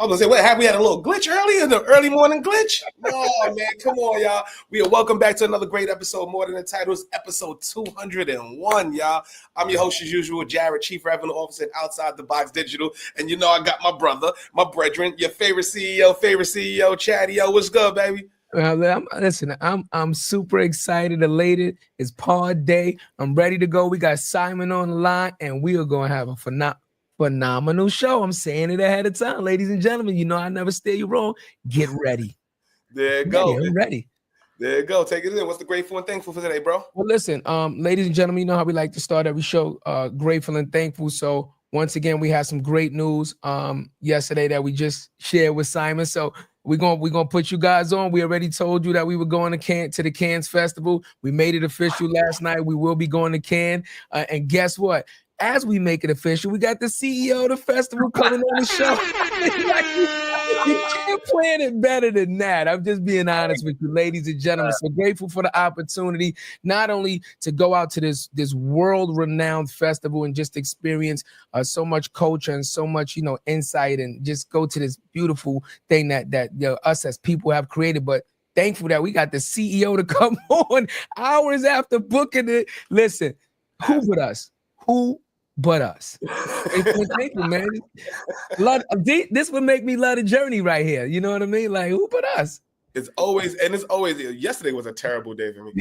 I was gonna say, what, have we had a little glitch earlier? The early morning glitch? Oh man, come on, y'all. We are welcome back to another great episode, More Than the Titles, episode 201, y'all. I'm your host as usual, Jarrett, Chief Revenue Officer at Outside the Box Digital. And you know I got my brother, my brethren, your favorite CEO, Chadeo. What's good, baby? Listen, I'm super excited, elated. It's pod day. I'm ready to go. We got Simon on the line, and we are going to have a phenomenal show. I'm saying it ahead of time, ladies and gentlemen. You know I never steer you wrong. Get ready. There you go. I'm ready. There you go. Take it in. What's the grateful and thankful for today, bro? Well, listen, ladies and gentlemen, you know how we like to start every show, grateful and thankful. So once again, we had some great news yesterday that we just shared with Simon. So we're gonna put you guys on. We already told you that we were going to the Cannes Festival. We made it official last night. We will be going to Cannes. And guess what? As we make it official, we got the CEO of the festival coming on the show. You can't plan it better than that. I'm just being honest with you, ladies and gentlemen. So grateful for the opportunity, not only to go out to this world-renowned festival and just experience so much culture and so much, insight, and just go to this beautiful thing that us as people have created, but thankful that we got the CEO to come on hours after booking it. Listen, who but us? Who but us? Thank you, man. This would make me love the journey right here. You know what I mean? Like, who but us? It's always, yesterday was a terrible day for me.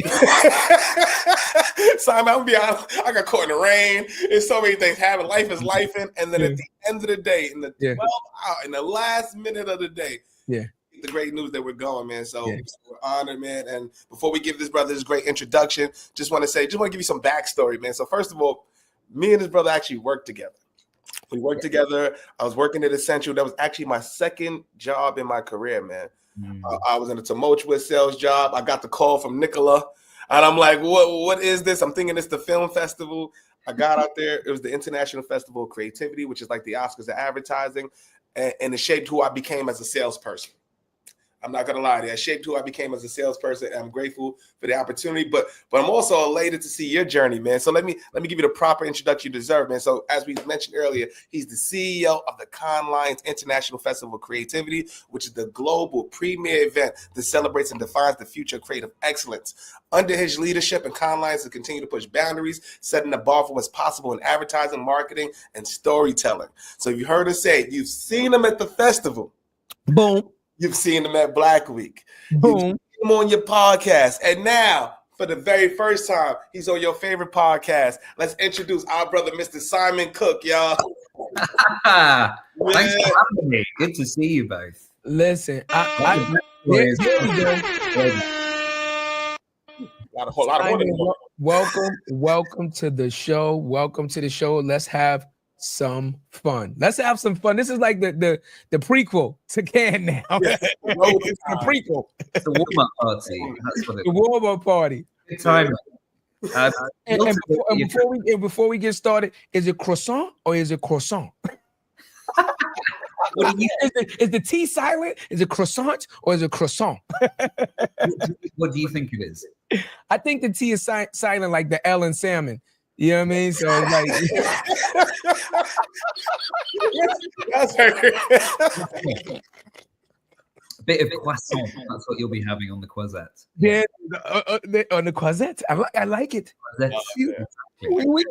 Simon, I'm gonna be honest, I got caught in the rain. There's so many things happening. Life is lifing. And then at the end of the day, in the 12 hour, in the last minute of the day, the great news that we're going, man. So we're honored, man. And before we give this brother this great introduction, just want to give you some backstory, man. So first of all, me and his brother actually worked together. We worked together. I was working at Essential. That was actually my second job in my career, man. I was in a tumultuous sales job. I got the call from Nicola, and I'm like, what is this? I'm thinking it's the film festival. I got out there. It was the International Festival of Creativity, which is like the Oscars of advertising, and it shaped who I became as a salesperson. I'm not gonna lie to you. It shaped who I became as a salesperson, and I'm grateful for the opportunity. But I'm also elated to see your journey, man. So let me give you the proper introduction you deserve, man. So as we mentioned earlier, he's the CEO of the Cannes Lions International Festival of Creativity, which is the global premier event that celebrates and defines the future of creative excellence. Under his leadership, and Cannes Lions will continue to push boundaries, setting the bar for what's possible in advertising, marketing, and storytelling. So you heard us say it. You've seen him at the festival. Boom. You've seen him at Black Week. Boom. You've seen him on your podcast. And now, for the very first time, he's on your favorite podcast. Let's introduce our brother, Mr. Simon Cook, y'all. Thanks for having me. Good to see you both. Listen, welcome to the show. Welcome to the show. Let's have some fun. This is like the prequel to Cannes now. It's the prequel. It's the warm-up party. That's what the warm-up party. Good time. Before we get started, is it croissant or is it croissant? Is the T silent? Is it croissant or is it croissant? What do you think it is? I think the T is silent, like the L in salmon. You know what I mean? So it's like a bit of croissant. That's what you'll be having on the croissant. Yeah, on the croissant. I like it. I can't wait,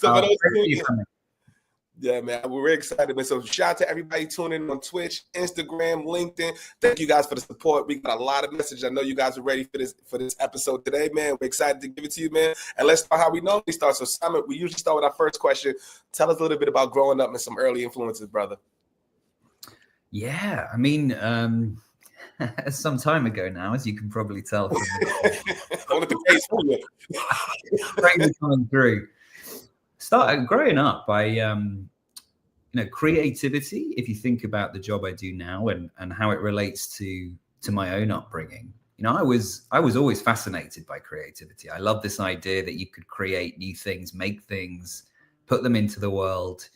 man. Yeah, man, we're excited, man. So shout out to everybody tuning in on Twitch, Instagram, LinkedIn. Thank you guys for the support. We got a lot of messages. I know you guys are ready for this episode today, man. We're excited to give it to you, man. And let's start how we normally start. So Simon, we usually start with our first question. Tell us a little bit about growing up and some early influences, brother. Yeah, I mean, some time ago now, as you can probably tell from the coming through. Started growing up by creativity. If you think about the job I do now and how it relates to my own upbringing, I was always fascinated by creativity. I love this idea that you could create new things, make things, put them into the world,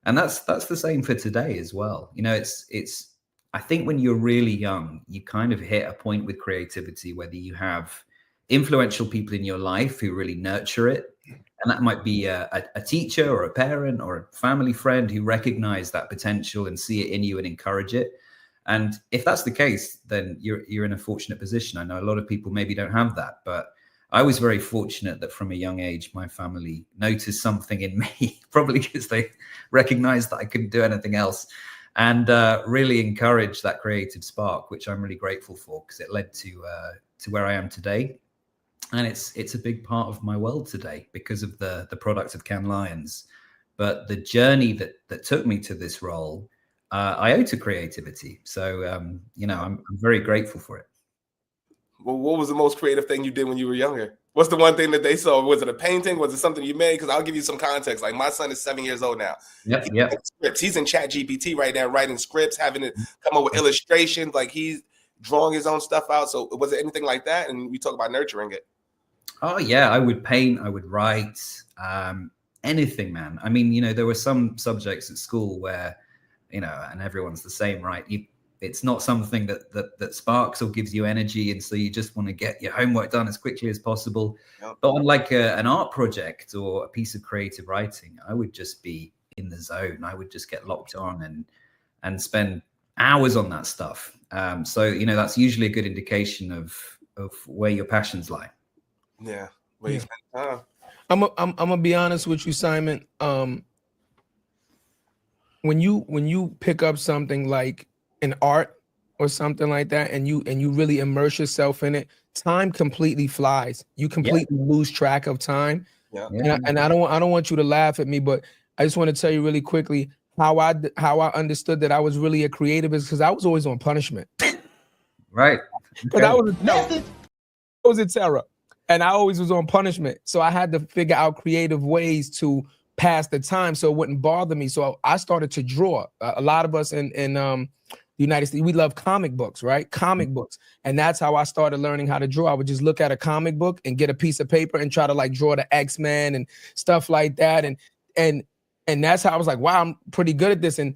and that's the same for today as well. It's I think when you're really young, you kind of hit a point with creativity, whether you have influential people in your life who really nurture it, And that might be a teacher or a parent or a family friend who recognize that potential and see it in you and encourage it. And if that's the case, then you're in a fortunate position. I know a lot of people maybe don't have that, but I was very fortunate that from a young age, my family noticed something in me, probably because they recognized that I couldn't do anything else, and really encouraged that creative spark, which I'm really grateful for, because it led to where I am today. And it's a big part of my world today because of the product of Cannes Lions. But the journey that took me to this role, I owe to creativity. So, I'm very grateful for it. Well, what was the most creative thing you did when you were younger? What's the one thing that they saw? Was it a painting? Was it something you made? Because I'll give you some context. Like, my son is 7 years old now. Yep. He's in ChatGPT right now, writing scripts, having it come up with illustrations. Like, he's drawing his own stuff out. So was it anything like that? And we talk about nurturing it. Oh, yeah. I would paint. I would write. Anything, man. I mean, there were some subjects at school where, and everyone's the same, right? It's not something that sparks or gives you energy, and so you just want to get your homework done as quickly as possible. Yep. But on like an art project or a piece of creative writing, I would just be in the zone. I would just get locked on and spend hours on that stuff. So that's usually a good indication of where your passions lie. Yeah, where you spend time. I'm gonna be honest with you, Simon. When you pick up something like an art or something like that, and you really immerse yourself in it, time completely flies. You completely lose track of time. Yeah. And I don't want you to laugh at me, but I just want to tell you really quickly how I understood that I was really a creative is because I was always on punishment. Right. But I was a terror, and I always was on punishment. So I had to figure out creative ways to pass the time so it wouldn't bother me. So I started to draw. A lot of us in the United States, we love comic books, right? Comic books. And that's how I started learning how to draw. I would just look at a comic book and get a piece of paper and try to like draw the X-Men and stuff like that. And that's how I was like, wow, I'm pretty good at this. And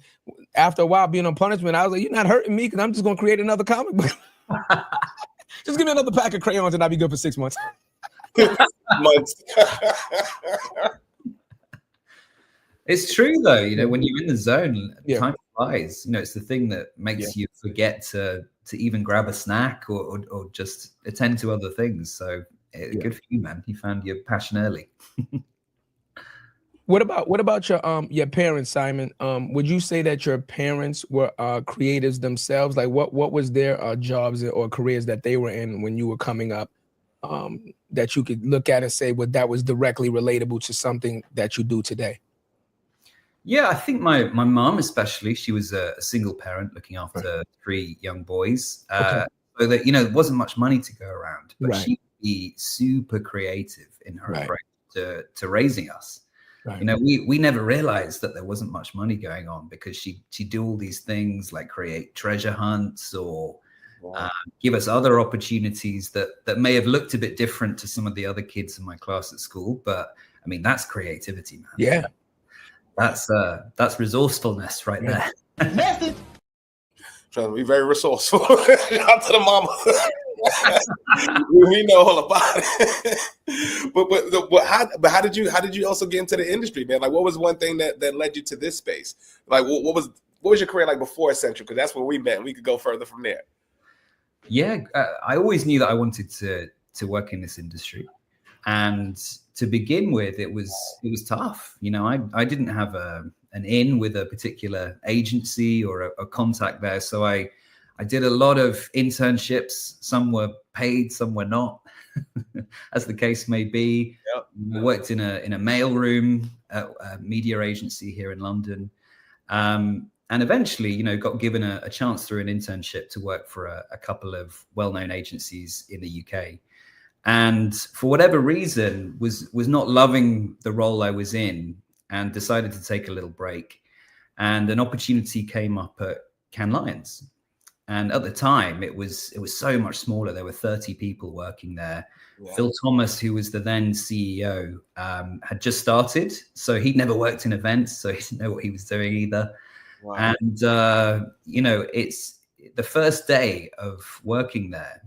after a while being on punishment, I was like, you're not hurting me because I'm just going to create another comic book. Just give me another pack of crayons and I'll be good for 6 months. It's true though, when you're in the zone, time flies. It's the thing that makes you forget to even grab a snack or just attend to other things. So good for you, man. You found your passion early. What about your parents, Simon? Would you say that your parents were creatives themselves? Like what was their jobs or careers that they were in when you were coming up, that you could look at and say, well, that was directly relatable to something that you do today? Yeah, I think my mom especially, she was a single parent looking after 3 young boys. So that, there wasn't much money to go around, but she'd be super creative in her approach to raising us. Right. We never realized that there wasn't much money going on because she'd do all these things like create treasure hunts or give us other opportunities that may have looked a bit different to some of the other kids in my class at school. But I mean, that's creativity, man. Yeah. That's resourcefulness right there. Trying to be very resourceful. Shout out to the mama. We know all about it. But how did you also get into the industry, man? Like, what was one thing that led you to this space? Like, what was your career like before Essential? Because that's where we met. And we could go further from there. Yeah, I always knew that I wanted to work in this industry. And to begin with, it was tough. I didn't have an in with a particular agency or a contact there. So I did a lot of internships. Some were paid, some were not, as the case may be. Yep. I worked in a mailroom at a media agency here in London. And eventually, got given a chance through an internship to work for a couple of well-known agencies in the UK. And for whatever reason, was not loving the role I was in and decided to take a little break. And an opportunity came up at Cannes Lions. And at the time, it was so much smaller. There were 30 people working there. Yeah. Phil Thomas, who was the then CEO, had just started. So he'd never worked in events, so he didn't know what he was doing either. Wow. And, it's the first day of working there.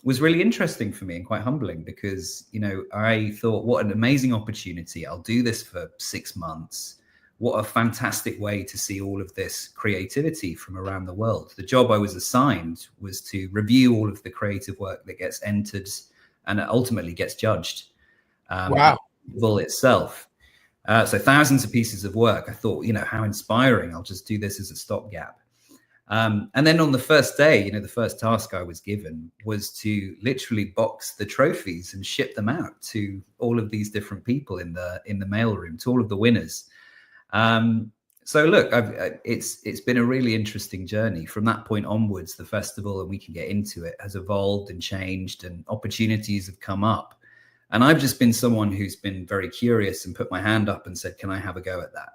was really interesting for me and quite humbling, because, you know, I thought, what an amazing opportunity. I'll do this for 6 months. What a fantastic way to see all of this creativity from around the world. The job I was assigned was to review all of the creative work that gets entered and ultimately gets judged. Wow. Itself. So thousands of pieces of work. I thought, you know, how inspiring. I'll just do this as a stopgap. And then on the first day, you know, the first task I was given was to literally box the trophies and ship them out to all of these different people in the mailroom, to all of the winners. So look, it's been a really interesting journey. From that point onwards, the festival, and we can get into it, has evolved and changed, and opportunities have come up. And I've just been someone who's been very curious and put my hand up and said, can I have a go at that?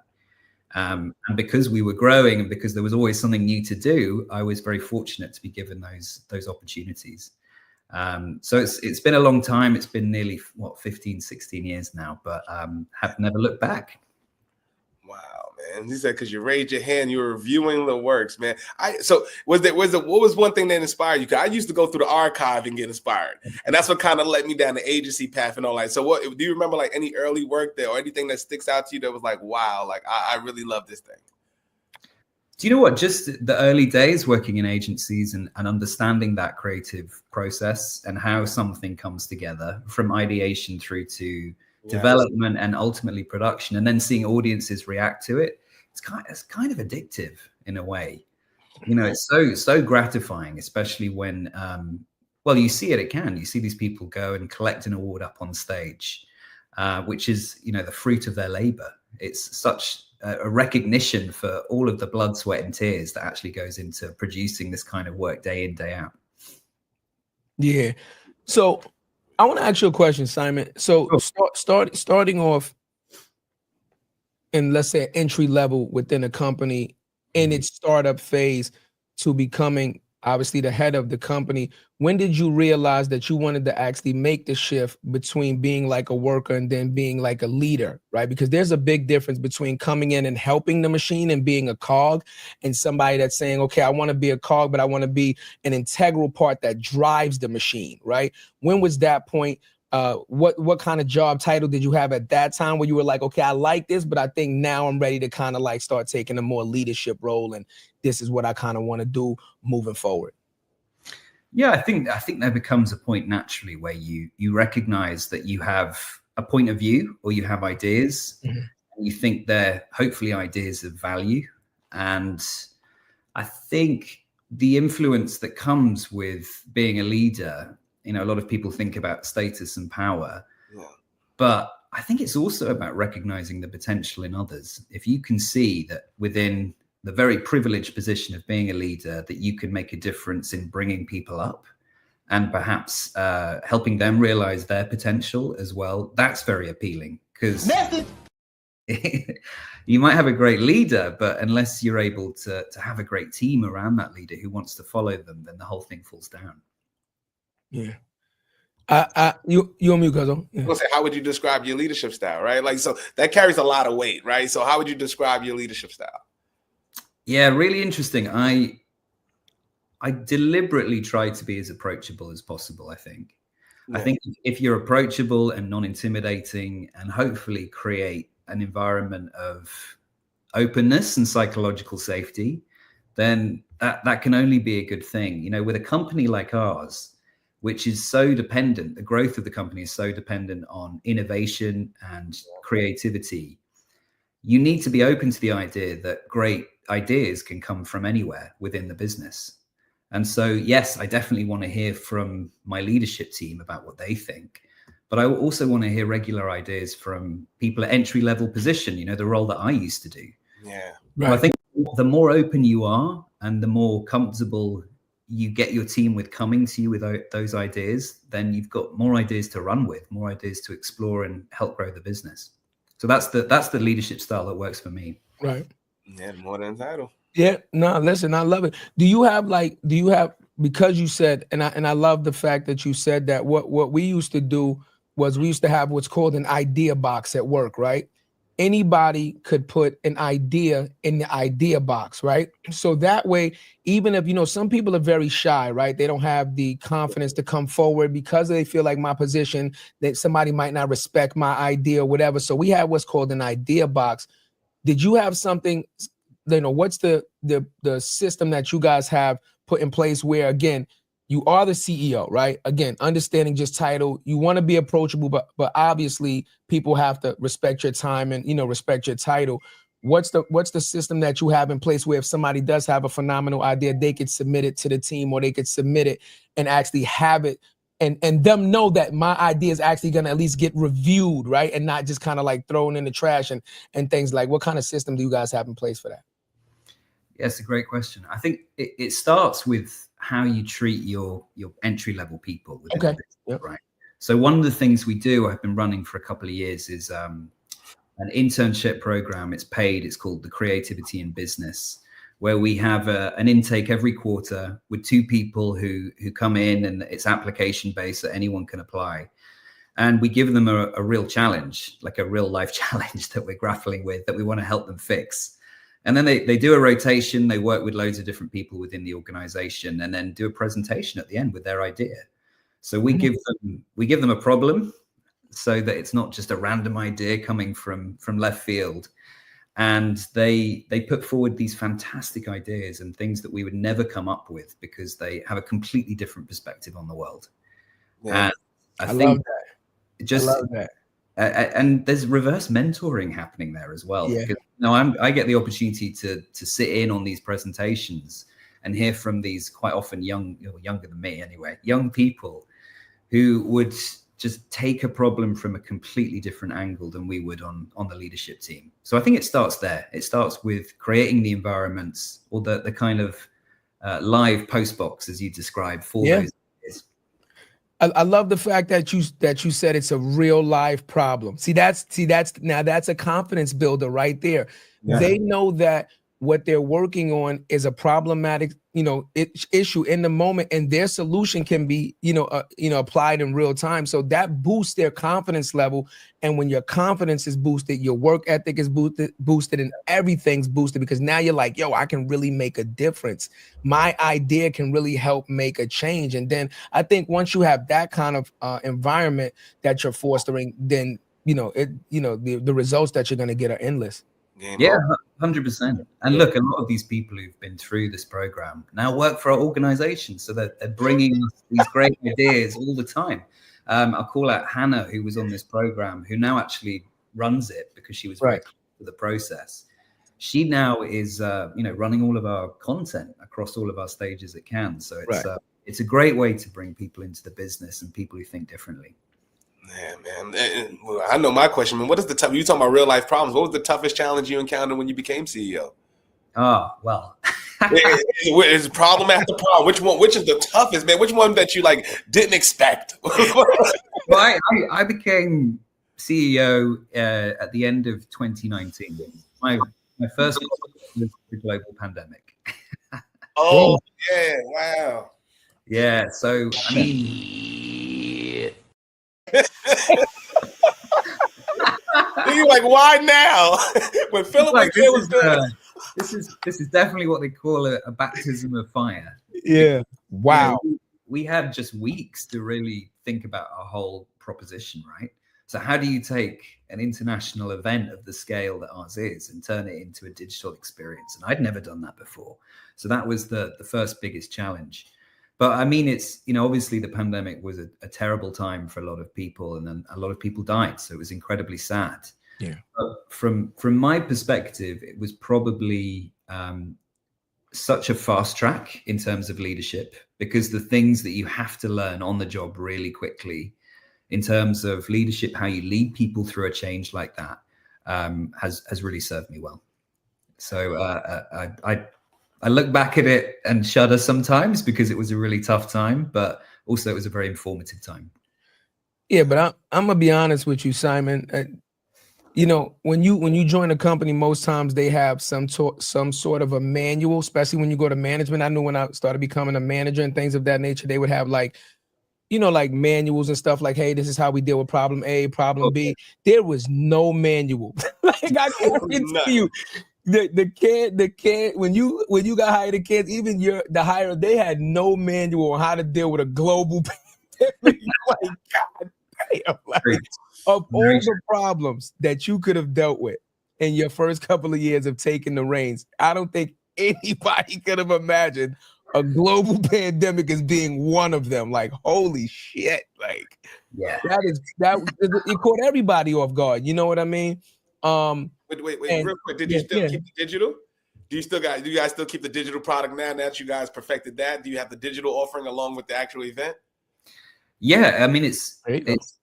And because we were growing and because there was always something new to do, I was very fortunate to be given those opportunities. So it's been a long time. It's been nearly 15, 16 years now, but have never looked back. Wow, man. He said, because you raised your hand, you were reviewing the works, man. So what was one thing that inspired you? Because I used to go through the archive and get inspired. And that's what kind of led me down the agency path and all that. So what do you remember, like any early work there or anything that sticks out to you that was like, wow, like I really love this thing? Do you know what? Just the early days working in agencies and understanding that creative process and how something comes together from ideation through to development and ultimately production, and then seeing audiences react to it. It's kind of addictive in a way. You know, it's so gratifying, especially when, you see you see these people go and collect an award up on stage, which is, you know, the fruit of their labor. It's such a recognition for all of the blood, sweat, and tears that actually goes into producing this kind of work day in, day out. Yeah. So I want to ask you a question, Simon. So starting off in, let's say, entry level within a company in its startup phase to becoming obviously the head of the company, when did you realize that you wanted to actually make the shift between being like a worker and then being like a leader, right? Because there's a big difference between coming in and helping the machine and being a cog, and somebody that's saying, okay, I want to be a cog, but I want to be an integral part that drives the machine, right? When was that point? What kind of job title did you have at that time where you were like, okay, I like this, but I think now I'm ready to kind of like start taking a more leadership role, and this is what I kind of want to do moving forward? Yeah, I think there becomes a point naturally where you recognize that you have a point of view or you have ideas, and you think they're hopefully ideas of value. And I think the influence that comes with being a leader, you know, a lot of people think about status and power, but I think it's also about recognizing the potential in others. If you can see that within the very privileged position of being a leader, that you can make a difference in bringing people up and perhaps helping them realize their potential as well, that's very appealing, because you might have a great leader, but unless you're able to have a great team around that leader who wants to follow them, then the whole thing falls down. Yeah. You on mute, Cuzzo. I was gonna say, how would you describe your leadership style, right? Like, so that carries a lot of weight, right? So how would you describe your leadership style? Yeah, really interesting. I deliberately try to be as approachable as possible, I think. Yeah. I think if you're approachable and non-intimidating and hopefully create an environment of openness and psychological safety, then that can only be a good thing. You know, with a company like ours, which is so dependent, the growth of the company is so dependent on innovation and creativity, you need to be open to the idea that great ideas can come from anywhere within the business. And so, yes, I definitely want to hear from my leadership team about what they think, but I also want to hear regular ideas from people at entry-level position, you know, the role that I used to do. Yeah. Right. So I think the more open you are and the more comfortable you get your team with coming to you with those ideas, then you've got more ideas to run with, more ideas to explore and help grow the business. So that's the leadership style that works for me. Right. Yeah, more than entitled. Yeah, no, listen, I love it. Do you have, because you said, and I love the fact that you said that what we used to do was we used to have what's called an idea box at work, right? anybody could put an idea in the idea box, right? So that way, even if, you know, some people are very shy, right? They don't have the confidence to come forward because they feel like my position, that somebody might not respect my idea or whatever. So we have what's called an idea box. Did you have something, you know, what's the system that you guys have put in place where, again, you are the CEO, right? Again, understanding just title, you want to be approachable, but obviously people have to respect your time and, you know, respect your title. What's the system that you have in place where if somebody does have a phenomenal idea, they could submit it to the team, or they could submit it and actually have it and them know that my idea is actually going to at least get reviewed, right? And not just kind of like thrown in the trash and things like, what kind of system do you guys have in place for that? Yeah, it's a great question. I think it starts with how you treat your entry level people within the business, right? So one of the things we do, I've been running for a couple of years, is an internship program. It's paid. It's called the Creativity in Business, where we have an intake every quarter with 2 people who come in, and it's application based, so anyone can apply. And we give them a real challenge, like a real life challenge that we're grappling with, that we want to help them fix. And then they do a rotation. They work with loads of different people within the organization, and then do a presentation at the end with their idea. So we give them a problem, so that it's not just a random idea coming from left field. And they put forward these fantastic ideas and things that we would never come up with because they have a completely different perspective on the world. Yeah. And I think I love that. And there's reverse mentoring happening there as well. Yeah. Because, you know, I get the opportunity to sit in on these presentations and hear from these quite often younger than me anyway, young people who would just take a problem from a completely different angle than we would on the leadership team. So I think it starts there. It starts with creating the environments, or the kind of live post box, as you described, for those. I love the fact that you said it's a real live problem. That's a confidence builder right there. Yeah. They know that what they're working on is a problematic, you know, issue in the moment, and their solution can be, applied in real time. So that boosts their confidence level. And when your confidence is boosted, your work ethic is boosted, and everything's boosted, because now you're like, yo, I can really make a difference. My idea can really help make a change. And then I think once you have that kind of environment that you're fostering, then the results that you're going to get are endless. Yeah, 100%. And look, a lot of these people who've been through this program now work for our organization, so that they're bringing us these great ideas all the time. I'll call out Hannah, who was on this program, who now actually runs it because she was right for the process. She now is, running all of our content across all of our stages at Cannes. So it's a great way to bring people into the business and people who think differently. Man, I know my question, man. What is the tough? You talking about real life problems? What was the toughest challenge you encountered when you became CEO? Oh, well, it's problem after problem. Which is the toughest, man? Which one that you didn't expect? Well, I became CEO at the end of 2019. My first was the global pandemic. Oh yeah! Wow. Yeah. So I mean. You're like, why now? When Philip was good. This is definitely what they call a baptism of fire. Yeah. Wow. We had just weeks to really think about our whole proposition, right? So how do you take an international event of the scale that ours is and turn it into a digital experience? And I'd never done that before. So that was the first biggest challenge. But I mean, it's, obviously the pandemic was a terrible time for a lot of people, and then a lot of people died. So it was incredibly sad. Yeah. But from my perspective, it was probably such a fast track in terms of leadership, because the things that you have to learn on the job really quickly in terms of leadership, how you lead people through a change like that, has really served me well. So I look back at it and shudder sometimes, because it was a really tough time, but also it was a very informative time. Yeah, but I'm gonna be honest with you, Simon. When you join a company, most times they have some sort of a manual, especially when you go to management. I knew when I started becoming a manager and things of that nature, they would have like manuals and stuff like, hey, this is how we deal with problem A, problem B. There was no manual. Like I can tell you, the kid, when you got hired, the kids, even the hire, they had no manual on how to deal with a global pandemic. Like, God damn, like, of all the problems that you could have dealt with in your first couple of years of taking the reins, I don't think anybody could have imagined a global pandemic as being one of them. Like, holy shit. Like, yeah, it caught everybody off guard. You know what I mean? Wait, real quick. Did you still keep the digital? Do you guys still keep the digital product now that you guys perfected that? Do you have the digital offering along with the actual event? Yeah, I mean, it's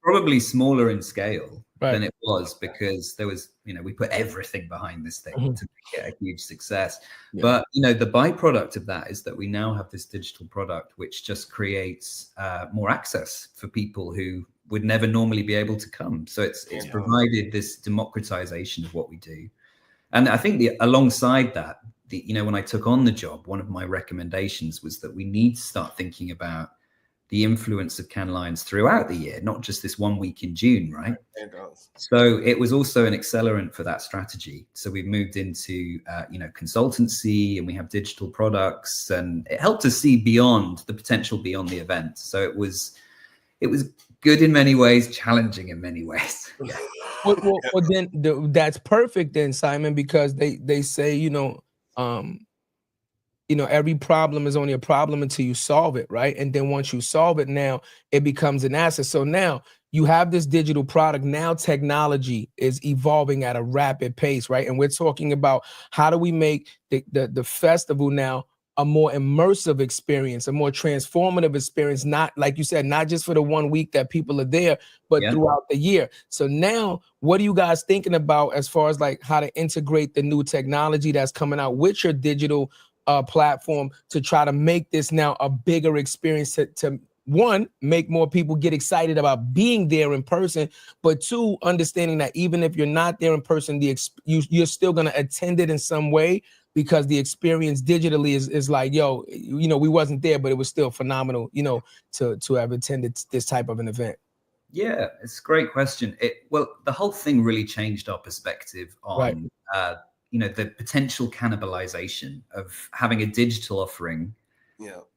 probably smaller in scale than it was, because there was, we put everything behind this thing to make it a huge success. Yeah. But, the byproduct of that is that we now have this digital product, which just creates more access for people who would never normally be able to come. So it's provided this democratization of what we do. And I think alongside that, when I took on the job, one of my recommendations was that we need to start thinking about the influence of Cannes Lions throughout the year, not just this 1 week in June, right? So it was also an accelerant for that strategy. So we've moved into, consultancy, and we have digital products, and it helped us see beyond the potential beyond the event. So it was good in many ways, challenging in many ways. Yeah. Well, then that's perfect then, Simon, because they say, every problem is only a problem until you solve it, right? And then once you solve it, now it becomes an asset. So now you have this digital product. Now technology is evolving at a rapid pace, right? And we're talking about how do we make the festival now a more immersive experience, a more transformative experience, not, like you said, not just for the 1 week that people are there, but throughout the year. So now what are you guys thinking about as far as like how to integrate the new technology that's coming out with your digital platform to try to make this now a bigger experience to one, make more people get excited about being there in person, but two, understanding that even if you're not there in person, you're still going to attend it in some way, because the experience digitally is like, we wasn't there, but it was still phenomenal, to have attended this type of an event. Yeah, it's a great question. The whole thing really changed our perspective on, the potential cannibalization of having a digital offering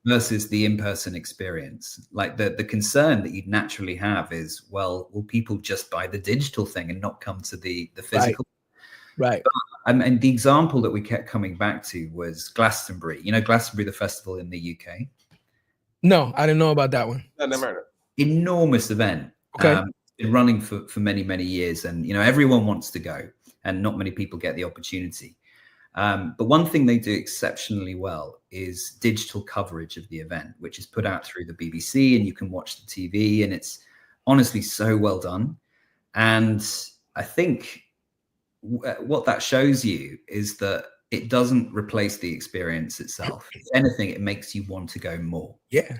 versus the in-person experience. Like the concern that you'd naturally have is, will people just buy the digital thing and not come to the physical? Right. And the example that we kept coming back to was Glastonbury. Glastonbury, the festival in the UK. No, I didn't know about that one. I never heard of it. Enormous event. Okay. Been running for many, many years, and everyone wants to go, and not many people get the opportunity. But one thing they do exceptionally well is digital coverage of the event, which is put out through the BBC, and you can watch the TV, and it's honestly so well done. And I think what that shows you is that it doesn't replace the experience itself. If anything, it makes you want to go more. Yeah.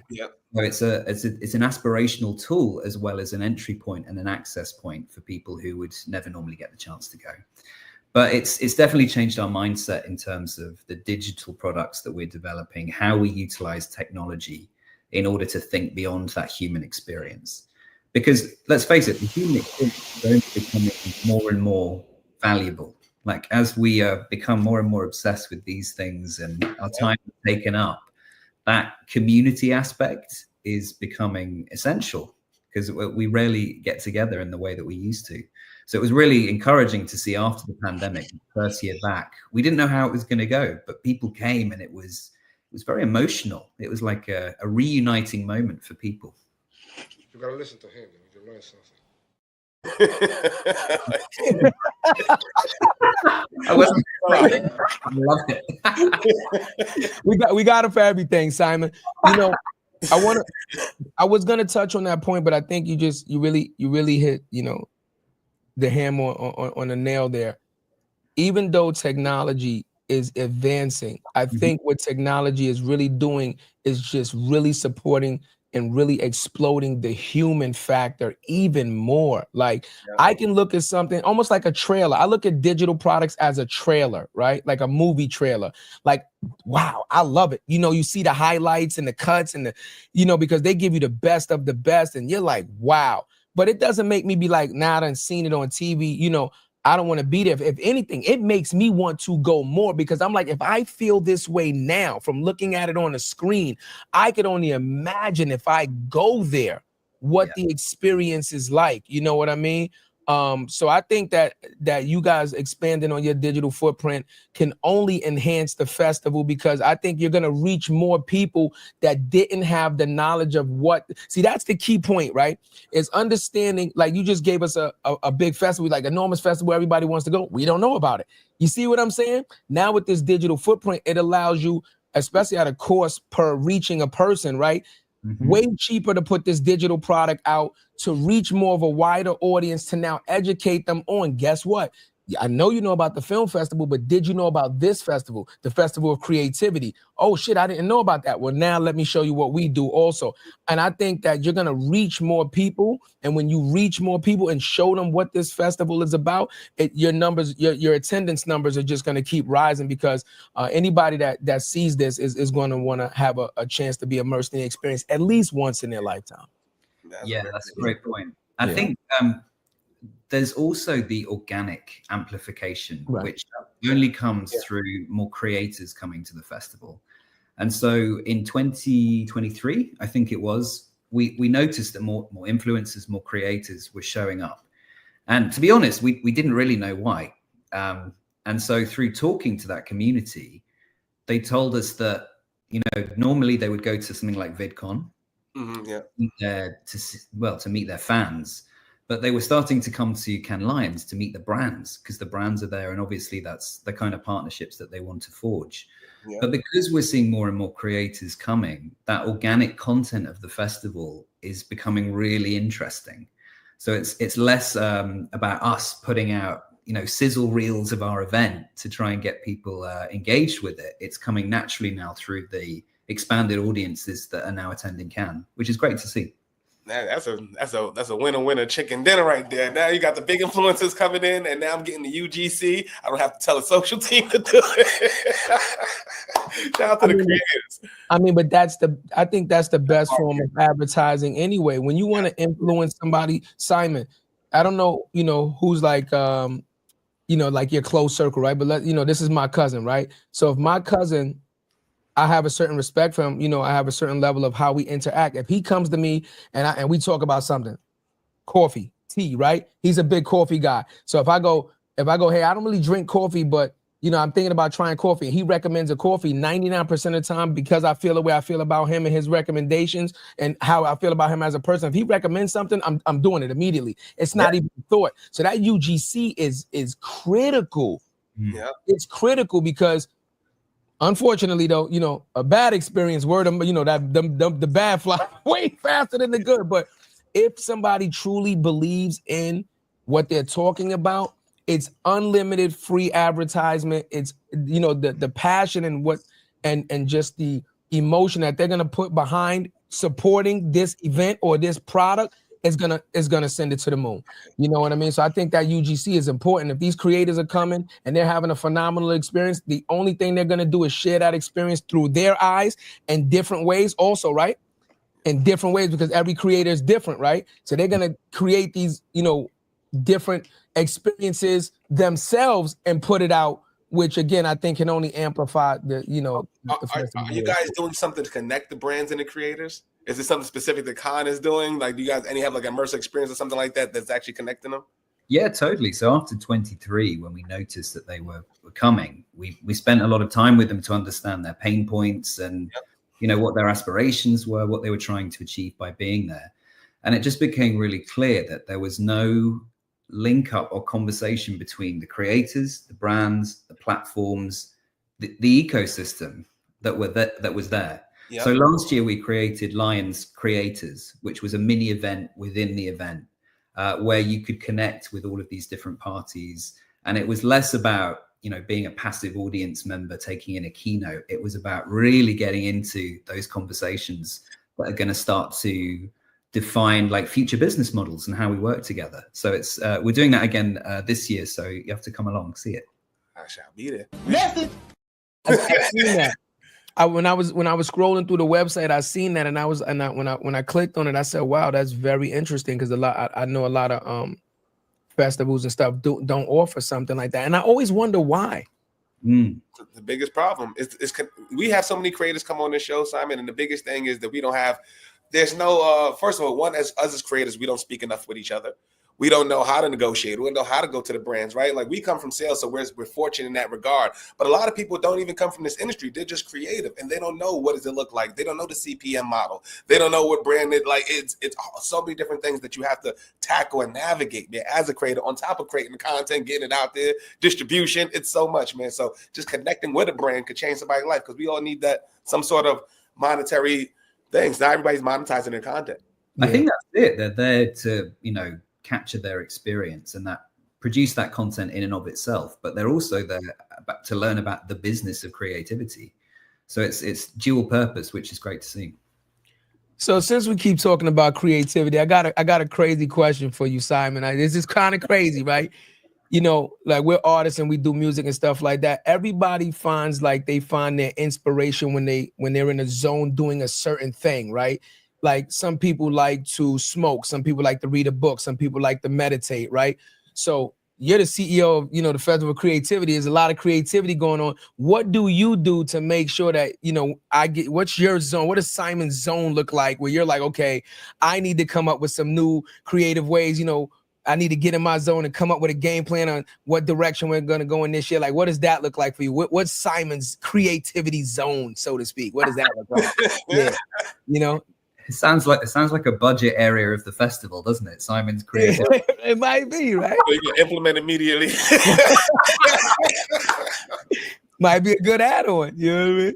So it's an aspirational tool as well as an entry point and an access point for people who would never normally get the chance to go. But it's definitely changed our mindset in terms of the digital products that we're developing, how we utilize technology in order to think beyond that human experience. Because let's face it, the human experience is going to become more and more valuable. Like as we become more and more obsessed with these things and our time is taken up, that community aspect is becoming essential, because we rarely get together in the way that we used to. So it was really encouraging to see after the pandemic, first year back, we didn't know how it was going to go, but people came, and it was very emotional. It was like a reuniting moment for people. You got to listen to him, and you learn something. I wasn't. I love it. we got it for everything, Simon. I was gonna touch on that point, but I think you really hit the hammer on the nail there. Even though technology is advancing, I think what technology is really doing is just really supporting in really exploding the human factor even more. Like I can look at something almost like a trailer. I look at digital products as a trailer, right? Like a movie trailer. Like, wow, I love it. You know, you see the highlights and the cuts and the, you know, because they give you the best of the best and you're like, wow. But it doesn't make me be like, nah, I done seen it on TV. You know, I don't want to be there. If anything, it makes me want to go more because I'm like, if I feel this way now from looking at it on the screen, I could only imagine if I go there, what the experience is like. You know what I mean? So I think that you guys expanding on your digital footprint can only enhance the festival because I think you're going to reach more people that didn't have the knowledge of what. See, that's the key point, right? Is understanding, like you just gave us a big festival, like enormous festival, everybody wants to go. We don't know about it. You see what I'm saying? Now with this digital footprint, it allows you, especially at a cost per reaching a person, right? Way cheaper to put this digital product out to reach more of a wider audience to now educate them on. Guess what? I know you know about the film festival, but did you know about this festival, the Festival of Creativity? Oh shit, I didn't know about that. Well, now let me show you what we do also. And I think that you're gonna reach more people. And when you reach more people and show them what this festival is about, your numbers, your attendance numbers are just gonna keep rising because anybody that sees this is gonna wanna have a chance to be immersed in the experience at least once in their lifetime. That's a great point. I think there's also the organic amplification, which only comes through more creators coming to the festival. And so in 2023, I think it was, we noticed that more influencers, more creators were showing up. And to be honest, we didn't really know why. And so through talking to that community, they told us that, you know, normally they would go to something like VidCon to meet their fans. But they were starting to come to Cannes Lions to meet the brands because the brands are there. And obviously that's the kind of partnerships that they want to forge. But because we're seeing more and more creators coming, that organic content of the festival is becoming really interesting. So it's less about us putting out, you know, sizzle reels of our event to try and get people engaged with it. It's coming naturally now through the expanded audiences that are now attending Cannes, which is great to see. That's a winner chicken dinner right there. Now you got the big influencers coming in, and now I'm getting the UGC. I don't have to tell a social team to do it. Shout out to the creators. I mean, but I think that's the best form of advertising anyway. When you want to influence somebody, Simon, I don't know, you know, who's like, you know, like your close circle, right? But this is my cousin, right? So if my cousin, I have a certain respect for him. You know, I have a certain level of how we interact. If he comes to me and we talk about something, coffee, tea, right? He's a big coffee guy. So if I go, hey, I don't really drink coffee, but you know, I'm thinking about trying coffee. He recommends a coffee 99% of the time because I feel the way I feel about him and his recommendations and how I feel about him as a person. If he recommends something, I'm doing it immediately. It's not even thought. So that UGC is critical. Yeah, it's critical because unfortunately, though, you know, a bad experience, you know, that the bad fly way faster than the good. But if somebody truly believes in what they're talking about, it's unlimited free advertisement. It's, you know, the passion and just the emotion that they're gonna put behind supporting this event or this product is gonna send it to the moon. You know what I mean? So I think that UGC is important. If these creators are coming and they're having a phenomenal experience, the only thing they're gonna do is share that experience through their eyes in different ways also, right? In different ways, because every creator is different, right? So they're gonna create these, you know, different experiences themselves and put it out, which again, I think can only amplify the, you know. Are you guys doing something to connect the brands and the creators? Is it something specific that Khan is doing? Like, do you guys have like immersive experience or something like that that's actually connecting them? Yeah, totally. So after 23, when we noticed that they were coming, we spent a lot of time with them to understand their pain points and, you know, what their aspirations were, what they were trying to achieve by being there. And it just became really clear that there was no link up or conversation between the creators, the brands, the platforms, the ecosystem that was there. Yep. So last year we created Lions Creators, which was a mini event within the event where you could connect with all of these different parties. And it was less about, you know, being a passive audience member taking in a keynote. It was about really getting into those conversations that are going to start to define like future business models and how we work together. So it's we're doing that again this year. So you have to come along, see it. I shall be there. I've seen that. When I was scrolling through the website, I seen that, and when I clicked on it, I said, "Wow, that's very interesting." Because I know a lot of festivals and stuff don't offer something like that, and I always wonder why. The biggest problem is we have so many creators come on this show, Simon, and the biggest thing is that we don't have. There's no. First of all, us as creators, we don't speak enough with each other. We don't know how to negotiate. We don't know how to go to the brands, right? Like we come from sales, so we're fortunate in that regard. But a lot of people don't even come from this industry. They're just creative, and they don't know what does it look like. They don't know the CPM model. They don't know what brand it like. It's so many different things that you have to tackle and navigate, man, as a creator. On top of creating the content, getting it out there, distribution. It's so much, man. So just connecting with a brand could change somebody's life because we all need that some sort of monetary things. Not everybody's monetizing their content. I think that's it. They're there to capture their experience and that produce that content in and of itself, but they're also there to learn about the business of creativity. So it's dual purpose, which is great to see. So since we keep talking about creativity, I got a crazy question for you, Simon. This is kind of crazy, right? Like we're artists and we do music and stuff like that. Everybody finds like they find their inspiration when they're in a zone doing a certain thing, right? Like some people like to smoke, some people like to read a book, some people like to meditate, right? So you're the CEO of, the Festival of Creativity. There's a lot of creativity going on. What do you do to make sure that, what's your zone? What does Simon's zone look like where you're like, okay, I need to come up with some new creative ways, I need to get in my zone and come up with a game plan on what direction we're going to go in this year. Like, what does that look like for you? What's Simon's creativity zone, so to speak? What does that look like? Yeah, It sounds like a budget area of the festival, doesn't it? Simon's creative. It might be, right? So you can implement immediately. Might be a good add-on. You know what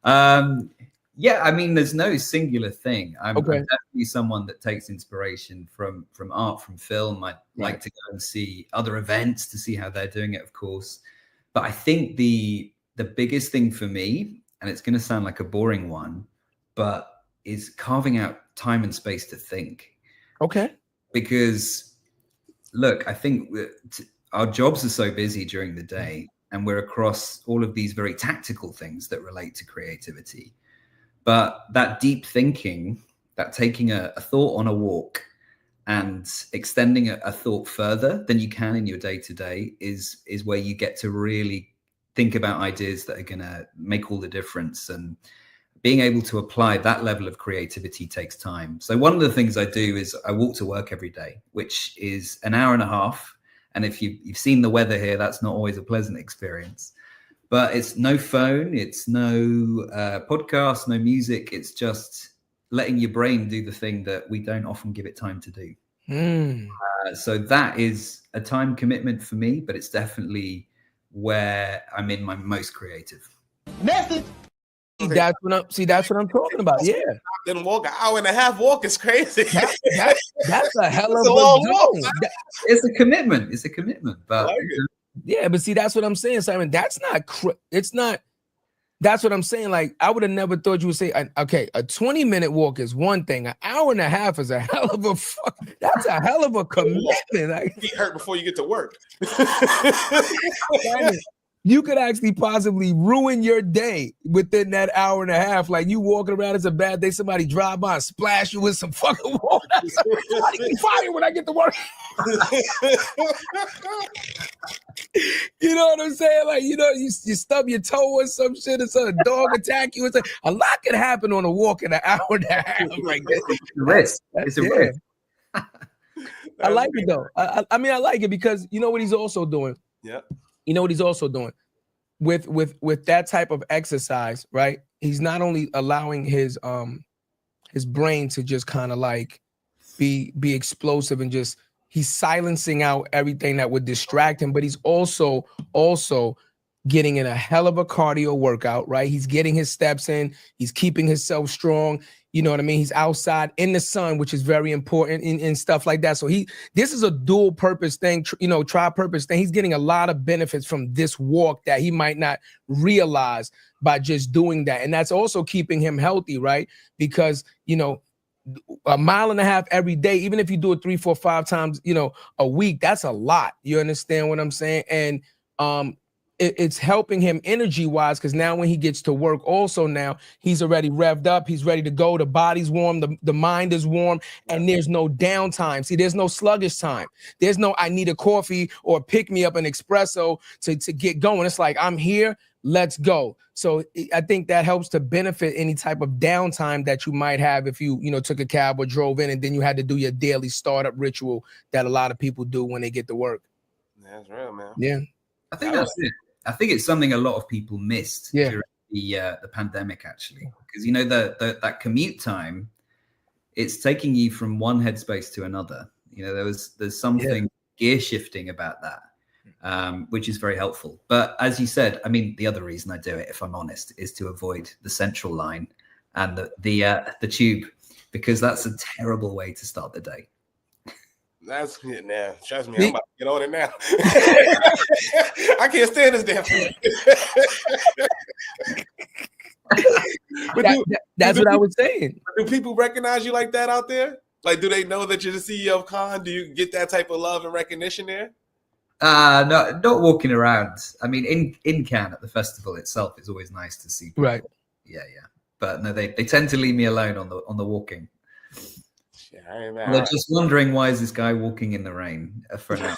I mean? Yeah, I mean, there's no singular thing. I'm definitely someone that takes inspiration from art, from film. I like to go and see other events to see how they're doing it, of course. But I think the biggest thing for me, and it's going to sound like a boring one, but is carving out time and space to think. Okay. Because look, I think our jobs are so busy during the day and we're across all of these very tactical things that relate to creativity. But that deep thinking, that taking a thought on a walk and extending a thought further than you can in your day-to-day is where you get to really think about ideas that are going to make all the difference. And being able to apply that level of creativity takes time. So one of the things I do is I walk to work every day, which is an hour and a half. And if you've seen the weather here, that's not always a pleasant experience. But it's no phone, it's no podcast, no music. It's just letting your brain do the thing that we don't often give it time to do. So that is a time commitment for me, but it's definitely where I'm in my most creative. Method. That's what I'm talking about. Yeah. Then walk an hour and a half walk is crazy. That's a hell of a zone. It's a commitment. It's a commitment. But yeah, but see, that's what I'm saying, Simon. That's not. That's what I'm saying. Like, I would have never thought you would say, okay, a 20-minute walk is one thing. An hour and a half is a hell of a that's a hell of a commitment. Like, you get hurt before you get to work. You could actually possibly ruin your day within that hour and a half. Like, you walking around, it's a bad day. Somebody drive by and splash you with some fucking water. I get fired when I get to work. You know what I'm saying? Like, you stub your toe or some shit, or a dog attack you. A lot could happen on a walk in an hour and a half. Like, it's a risk. I like it though. I mean, I like it because you know what he's also doing. Yeah. You know what he's also doing with that type of exercise, right? He's not only allowing his brain to just kind of like be explosive and just he's silencing out everything that would distract him, but he's also getting in a hell of a cardio workout, right? He's getting his steps in, he's keeping himself strong. You know what I mean? He's outside in the sun, which is very important in stuff like that. So this is a dual purpose thing, tri-purpose thing. He's getting a lot of benefits from this walk that he might not realize by just doing that. And that's also keeping him healthy, right? Because, a mile and a half every day, even if you do it 3, 4, 5 times, a week, that's a lot. You understand what I'm saying? And it's helping him energy wise, because now when he gets to work also, now he's already revved up, he's ready to go, the body's warm, the mind is warm, and there's no downtime. See, there's no sluggish time. There's no I need a coffee or pick me up an espresso to get going. It's like, I'm here, let's go. So I think that helps to benefit any type of downtime that you might have if you took a cab or drove in and then you had to do your daily startup ritual that a lot of people do when they get to work. That's real, man. Yeah, I think that's it. I think it's something a lot of people missed during the pandemic, actually, because that commute time, it's taking you from one headspace to another. There's something gear shifting about that, which is very helpful. But as you said, I mean, the other reason I do it, if I'm honest, is to avoid the central line and the tube, because that's a terrible way to start the day. That's it now. Trust me, I'm about to get on it now. I can't stand this damn thing. That's what I was saying. Do people recognize you like that out there? Like, do they know that you're the CEO of Con? Do you get that type of love and recognition there? No, not walking around. I mean, in Cannes at the festival itself, it's always nice to see people. Right. Yeah. But no, they tend to leave me alone on the walking. Yeah, they're just wondering, why is this guy walking in the rain for now?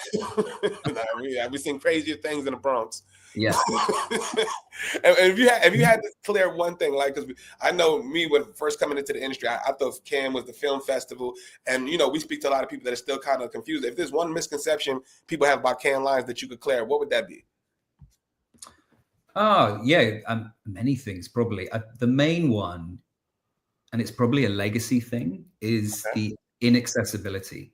We seen crazier things in the Bronx. Yeah. and if you had to clear one thing, like, because I know me when first coming into the industry, I thought Cannes was the film festival, and we speak to a lot of people that are still kind of confused. If there's one misconception people have about Cannes Lions that you could clear, what would that be? Oh yeah, many things probably. The main one, and it's probably a legacy thing, is the inaccessibility.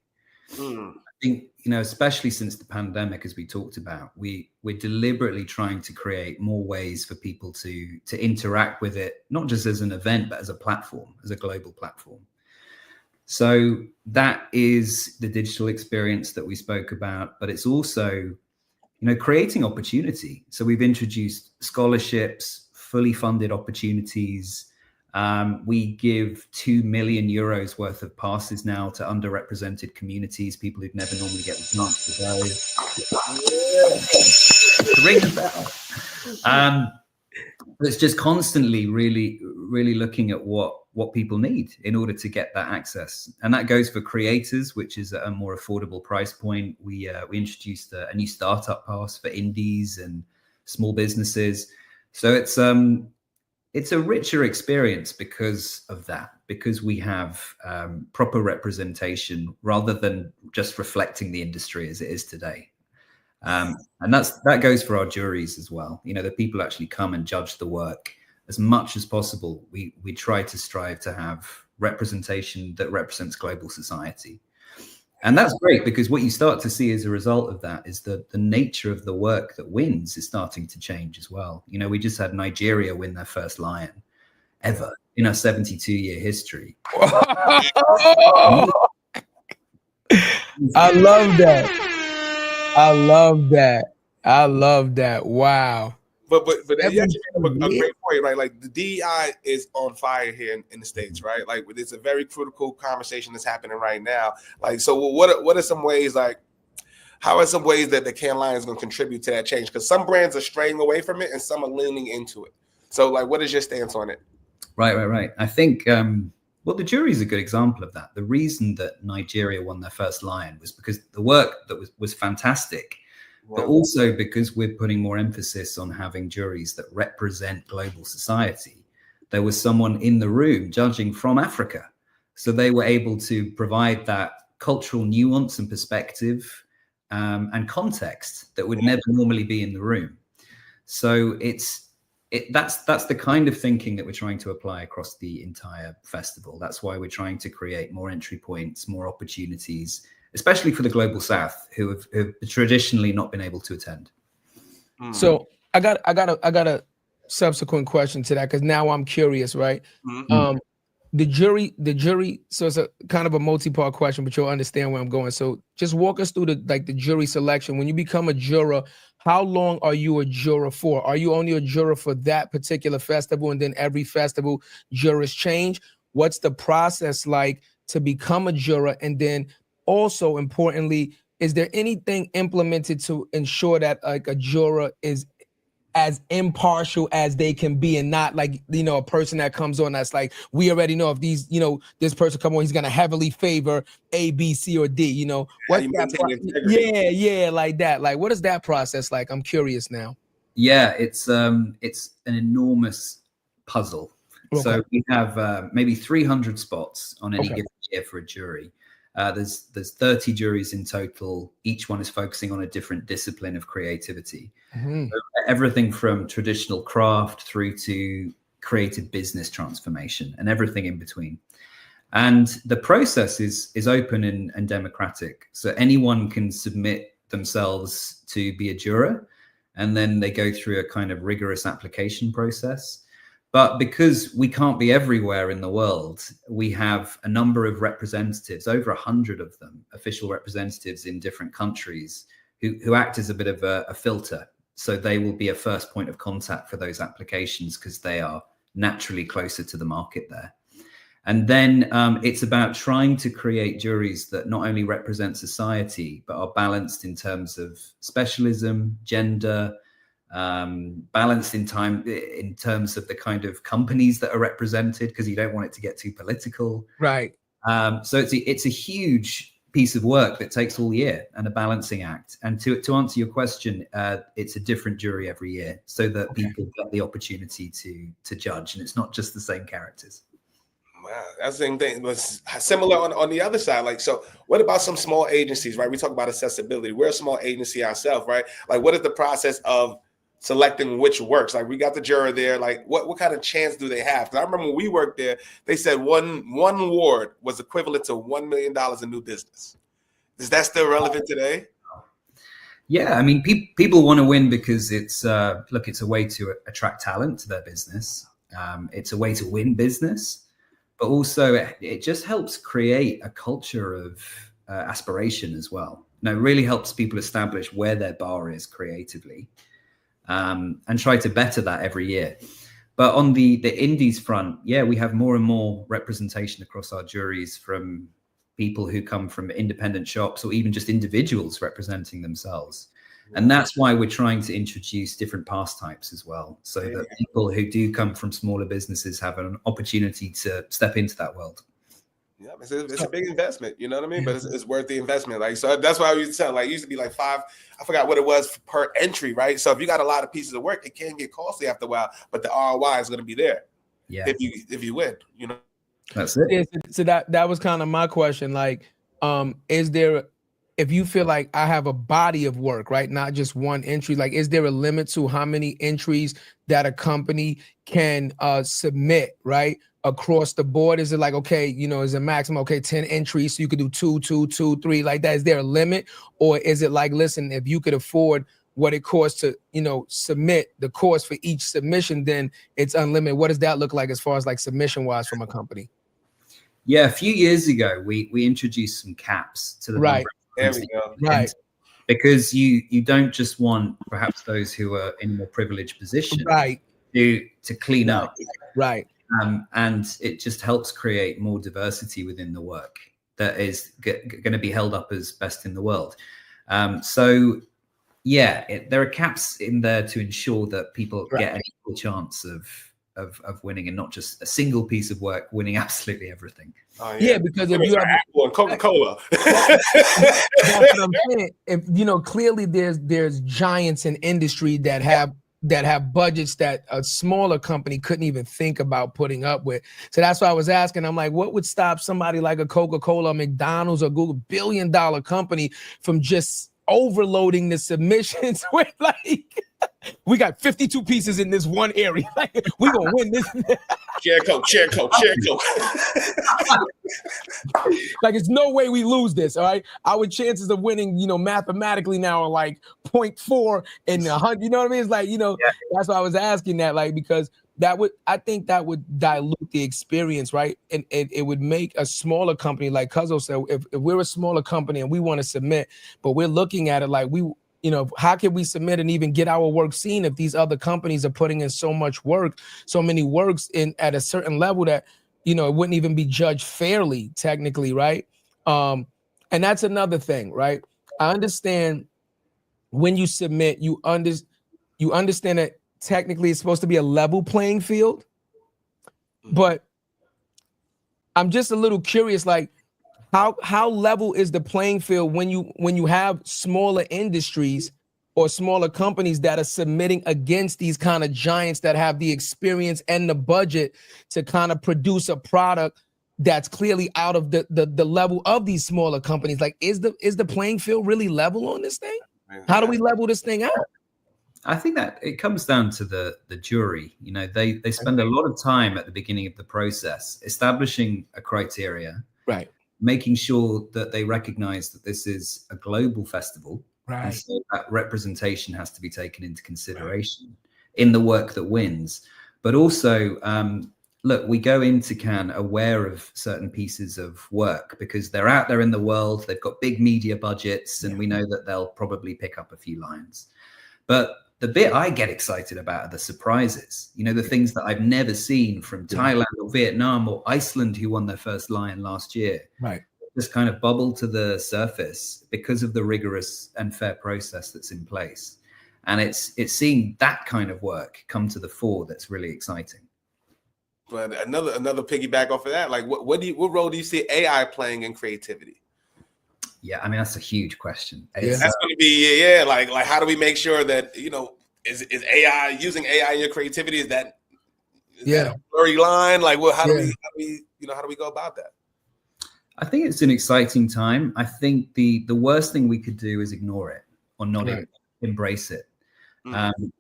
I think, especially since the pandemic, as we talked about, we're deliberately trying to create more ways for people to interact with it, not just as an event, but as a platform, as a global platform. So that is the digital experience that we spoke about, but it's also, creating opportunity. So we've introduced scholarships, fully funded opportunities. We give 2 million euros worth of passes now to underrepresented communities, people who'd never normally get the chance to go. Ring the bell. It's just constantly really, really looking at what people need in order to get that access. And that goes for creators, which is at a more affordable price point. We introduced a new startup pass for indies and small businesses. So it's a richer experience because of that, because we have proper representation rather than just reflecting the industry as it is today. And that goes for our juries as well. The people actually come and judge the work. As much as possible, we try to strive to have representation that represents global society. And that's great, because what you start to see as a result of that is that the nature of the work that wins is starting to change as well. We just had Nigeria win their first Lion ever in our 72-year history. I love that. I love that. Wow. But you actually made a great point, right? Like, the DEI is on fire here in the States, right? Like, it's a very critical conversation that's happening right now. Like, so what are some ways, like, how are some ways that the Cannes Lions is going to contribute to that change? Because some brands are straying away from it and some are leaning into it. So, like, what is your stance on it? Right. I think, the jury is a good example of that. The reason that Nigeria won their first Lion was because the work that was fantastic. But also because we're putting more emphasis on having juries that represent global society. There was someone in the room judging from Africa. So they were able to provide that cultural nuance and perspective and context that would never normally be in the room. So that's the kind of thinking that we're trying to apply across the entire festival. That's why we're trying to create more entry points, more opportunities, especially for the global South, who have traditionally not been able to attend. So I got a subsequent question to that, because now I'm curious, right? the jury. So it's a kind of a multi-part question, but you'll understand where I'm going. So just walk us through the jury selection. When you become a juror, how long are you a juror for? Are you only a juror for that particular festival, and then every festival jurors change? What's the process like to become a juror? And then also importantly, is there anything implemented to ensure that like a juror is as impartial as they can be, and not like, a person that comes on that's like, we already know if these, this person come on, he's gonna heavily favor A, B, C, or D, what's that yeah, like that. Like, what is that process like? I'm curious now. Yeah, it's an enormous puzzle. Okay. So we have maybe 300 spots on any given year for a jury. There's 30 juries in total. Each one is focusing on a different discipline of creativity. Mm-hmm. So everything from traditional craft through to creative business transformation and everything in between. And the process is open and democratic. So anyone can submit themselves to be a juror, and then they go through a kind of rigorous application process. But because we can't be everywhere in the world, we have a number of representatives, over 100 of them, official representatives in different countries who act as a bit of a filter. So they will be a first point of contact for those applications because they are naturally closer to the market there. And then it's about trying to create juries that not only represent society, but are balanced in terms of specialism, gender, balanced in terms of the kind of companies that are represented, because you don't want it to get too political. Right. So it's a huge piece of work that takes all year and a balancing act. And to answer your question, it's a different jury every year so that people get the opportunity to judge, and it's not just the same characters. Wow, that's the same thing. Was similar on the other side. Like, so what about some small agencies, right? We talk about accessibility. We're a small agency ourselves, right? Like, what is the process of selecting which works? Like, we got the juror there. Like, what kind of chance do they have? Because I remember when we worked there, they said one award was equivalent to $1 million in new business. Is that still relevant today? Yeah, I mean, people want to win because it's a way to attract talent to their business. It's a way to win business, but also it just helps create a culture of aspiration as well. It really helps people establish where their bar is creatively. And try to better that every year. But on the indies front, we have more and more representation across our juries from people who come from independent shops or even just individuals representing themselves. And that's why we're trying to introduce different pass types as well, so that people who do come from smaller businesses have an opportunity to step into that world. Yeah, it's a big investment, you know what I mean? But it's worth the investment. Like, so that's why I used to tell, like, it used to be like $5, I forgot what it was per entry, right? So if you got a lot of pieces of work, it can get costly after a while, but the ROI is going to be there. Yeah. If you win, That's it. Yeah, so that was kind of my question. Like, is there, if you feel like I have a body of work, right, not just one entry, like, is there a limit to how many entries that a company can submit, right, across the board? Is it like, okay, is a maximum, 10 entries, so you could do two, 3, like that? Is there a limit? Or is it like, listen, if you could afford what it costs to, submit the cost for each submission, then it's unlimited? What does that look like as far as like submission wise from a company? Yeah, a few years ago, we introduced some caps to the right. There we go. Right. Because you don't just want perhaps those who are in a more privileged position right. to clean up. Right. And it just helps create more diversity within the work that is going to be held up as best in the world. So there are caps in there to ensure that people get an equal chance of winning, and not just a single piece of work winning absolutely everything. Because if you have Apple and Coca-Cola, that's what I'm saying. If clearly there's giants in industry that have budgets that a smaller company couldn't even think about putting up with. So that's why I was asking. I'm like, what would stop somebody like a Coca-Cola, McDonald's, or Google, billion-dollar company, from just overloading the submissions with like, we got 52 pieces in this one area. Like, we gonna win this. Chair Coke. Like, it's no way we lose this. All right, our chances of winning, mathematically now are like 0.4 and 100. You know what I mean? It's like, that's why I was asking that, like, because I think that would dilute the experience, right? And it would make a smaller company, like Cuzzo said, if we're a smaller company and we want to submit, but we're looking at it like how can we submit and even get our work seen if these other companies are putting in so much work, so many works in at a certain level that, it wouldn't even be judged fairly, technically, right? And that's another thing, right? I understand when you submit, you understand that technically it's supposed to be a level playing field, but I'm just a little curious, like how level is the playing field when you have smaller industries or smaller companies that are submitting against these kind of giants that have the experience and the budget to kind of produce a product that's clearly out of the level of these smaller companies? Like, is the playing field really level on this thing? How do we level this thing out? I think that it comes down to the jury. They spend a lot of time at the beginning of the process establishing a criteria, right? Making sure that they recognize that this is a global festival, right? And so that representation has to be taken into consideration in the work that wins. But also, look, we go into Cannes aware of certain pieces of work because they're out there in the world. They've got big media budgets, and we know that they'll probably pick up a few lines. But the bit I get excited about are the surprises, the things that I've never seen from Thailand or Vietnam or Iceland, who won their first Lion last year. Right. Just kind of bubble to the surface because of the rigorous and fair process that's in place. And it's seeing that kind of work come to the fore that's really exciting. But another piggyback off of that, like what role do you see AI playing in creativity? Yeah, I mean, that's a huge question. That's going to be, like how do we make sure that, is AI, using AI in your creativity, is that a blurry line? Like, well, how do we go about that? I think it's an exciting time. I think the worst thing we could do is ignore it or not embrace it.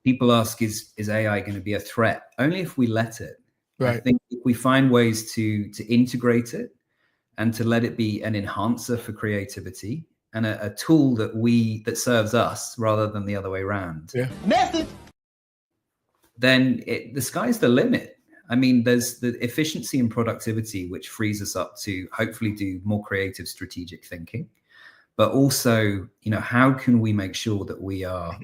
People ask, is AI going to be a threat? Only if we let it. Right. I think if we find ways to integrate it and to let it be an enhancer for creativity and a tool that serves us rather than the other way around. Yeah. Method. Then the sky's the limit. I mean, there's the efficiency and productivity, which frees us up to hopefully do more creative, strategic thinking. But also, how can we make sure that we are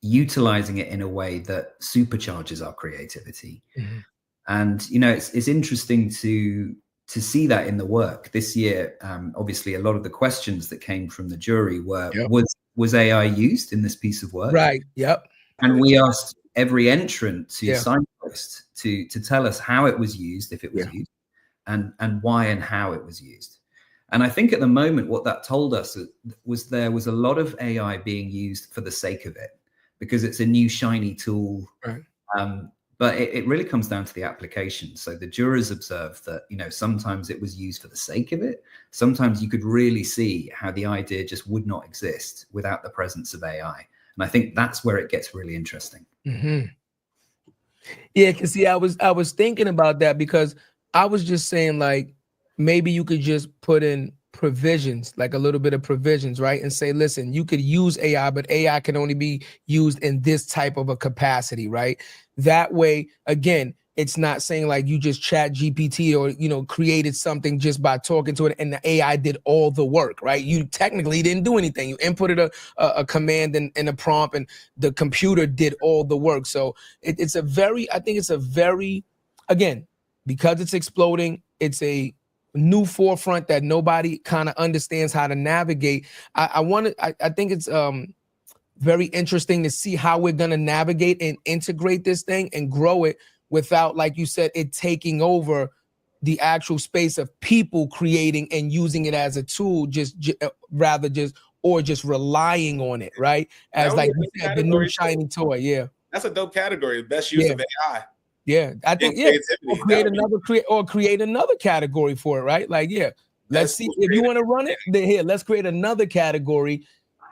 utilizing it in a way that supercharges our creativity? Mm-hmm. And, it's interesting to see that in the work this year. Obviously, a lot of the questions that came from the jury were, was AI used in this piece of work? Right. Yep. And we asked every entrant to signpost to tell us how it was used, if it was used, and why and how it was used. And I think at the moment, what that told us was there was a lot of AI being used for the sake of it, because it's a new shiny tool. Right. But it really comes down to the application. So the jurors observed that, sometimes it was used for the sake of it. Sometimes you could really see how the idea just would not exist without the presence of AI. And I think that's where it gets really interesting. Mm-hmm. Yeah, because I was thinking about that, because I was just saying, like, maybe you could just put in provisions, like a little bit of provisions, right? And say, listen, you could use AI, but AI can only be used in this type of a capacity, right? That way, again, it's not saying like you just chat GPT or, created something just by talking to it and the AI did all the work, right? You technically didn't do anything. You inputted a command and a prompt and the computer did all the work. So I think it's a very, again, because it's exploding, it's a new forefront that nobody kind of understands how to navigate. I think it's very interesting to see how we're going to navigate and integrate this thing and grow it without, like you said, it taking over the actual space of people creating and using it as a tool, just relying on it, right? As like you said, the new shiny toy. Yeah, that's a dope category. Best use of AI. Yeah, I think create another category for it, right? Like, let's see if you want to run it. Then here, let's create another category,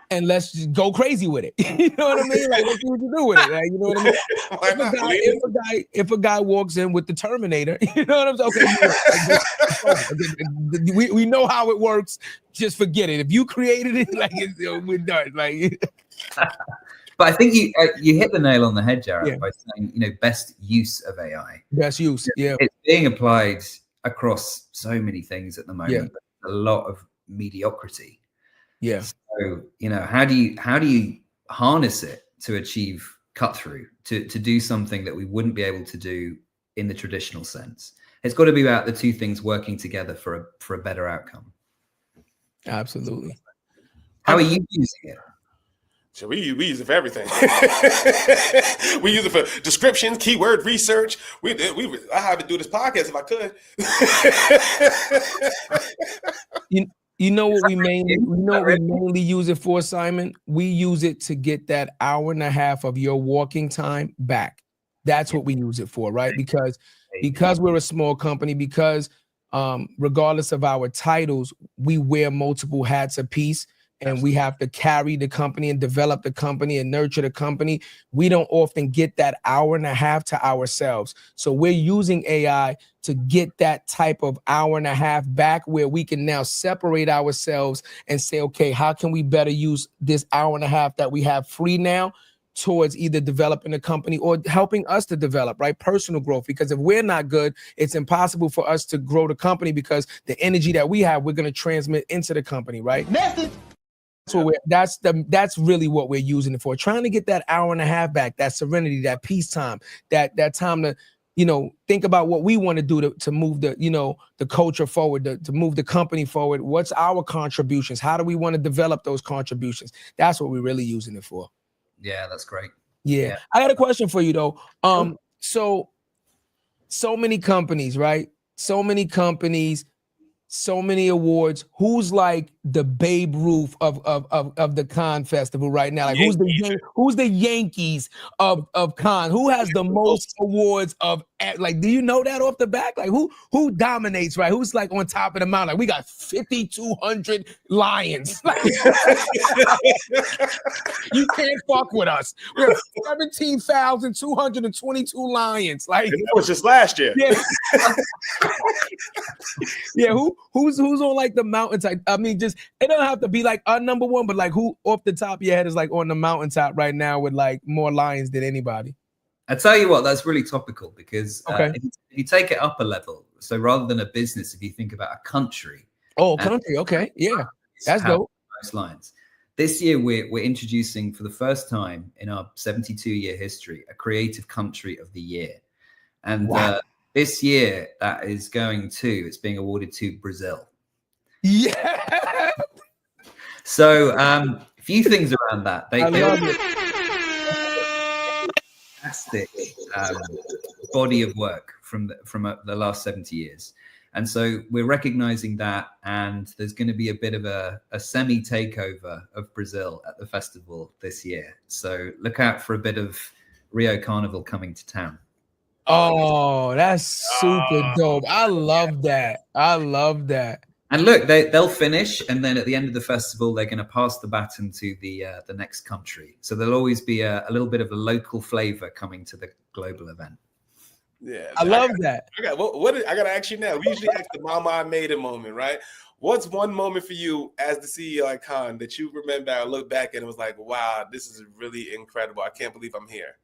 and let's just go crazy with it. You know what I mean? Like, let's see what you do with it. Like, you know what I mean? If a guy walks in with the Terminator, you know what I'm saying? Okay, we know how it works. Just forget it. If you created it, like we're done. Like. But I think you hit the nail on the head, Jarrett, by saying, best use of AI. Best use, yeah. It's being applied across so many things at the moment. A lot of mediocrity. Yeah. So, how do you harness it to achieve cut through, to do something that we wouldn't be able to do in the traditional sense? It's got to be about the two things working together for a better outcome. Absolutely. How are you using it? So we use it for everything. We use it for descriptions, keyword research. I have to do this podcast if I could. You know what we mainly use it for, Simon? We use it to get that hour and a half of your walking time back. That's what we use it for, right? Because we're a small company, because regardless of our titles, we wear multiple hats apiece, and we have to carry the company and develop the company and nurture the company. We don't often get that hour and a half to ourselves. So we're using AI to get that type of hour and a half back, where we can now separate ourselves and say, okay, how can we better use this hour and a half that we have free now towards either developing a company or helping us to develop, right? Personal growth. Because if we're not good, it's impossible for us to grow the company, because the energy that we have, we're going to transmit into the company, right? That's really what we're using it for. Trying to get that hour and a half back, that serenity, that peace time, that time to, think about what we want to do to move the culture forward, to move the company forward. What's our contributions? How do we want to develop those contributions? That's what we're really using it for. Yeah, that's great. Yeah. I got a question for you though. So many companies, right? So many companies, so many awards. Who's like the Babe Ruth of the Cannes Festival right now? Like who's the Yankees of Cannes? Who has the most awards of, like, do you know that off the back? Like who dominates, right? Who's like on top of the mountain? Like we got 5,200 lions. You can't fuck with us. We have 17,222 lions. Like that was just last year. Yeah. Yeah, who's on like the mountaintop? I mean, just it don't have to be like a number one, but like who off the top of your head is like on the mountaintop right now with like more lions than anybody? I tell you what, that's really topical, because if you take it up a level, so rather than a business, if you think about a country. Oh, country, okay, yeah, that's dope. Most lions. This year, we're introducing for the first time in our 72-year history a creative country of the year, and this year that is it's being awarded to Brazil. Yeah. So a few things around that. I love it. Fantastic body of work from the last 70 years. And so we're recognizing that, and there's going to be a bit of a semi takeover of Brazil at the festival this year. So look out for a bit of Rio Carnival coming to town. Oh, that's super dope. I love that. And look, they'll finish, and then at the end of the festival, they're going to pass the baton to the next country. So there'll always be a little bit of a local flavor coming to the global event. Yeah, I love that. I got to ask you now. We usually ask the mama I made it moment, right? What's one moment for you as the CEO at Cannes that you remember or look back and it was like, wow, this is really incredible. I can't believe I'm here.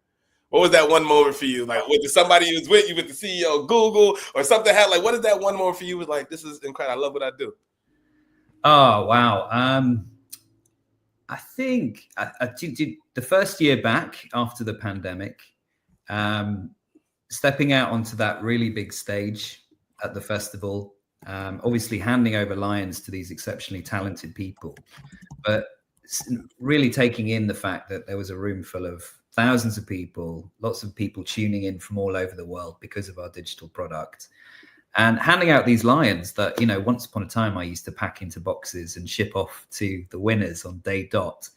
What was that one moment for you? Like, was it somebody who was with you, with the CEO of Google or something? Like, what is that one moment for you? Was like, this is incredible. I love what I do. Oh, wow. I think the first year back after the pandemic, stepping out onto that really big stage at the festival, obviously handing over lions to these exceptionally talented people, but really taking in the fact that there was a room full of thousands of people, lots of people tuning in from all over the world because of our digital product, and handing out these lions that, once upon a time I used to pack into boxes and ship off to the winners on day dot,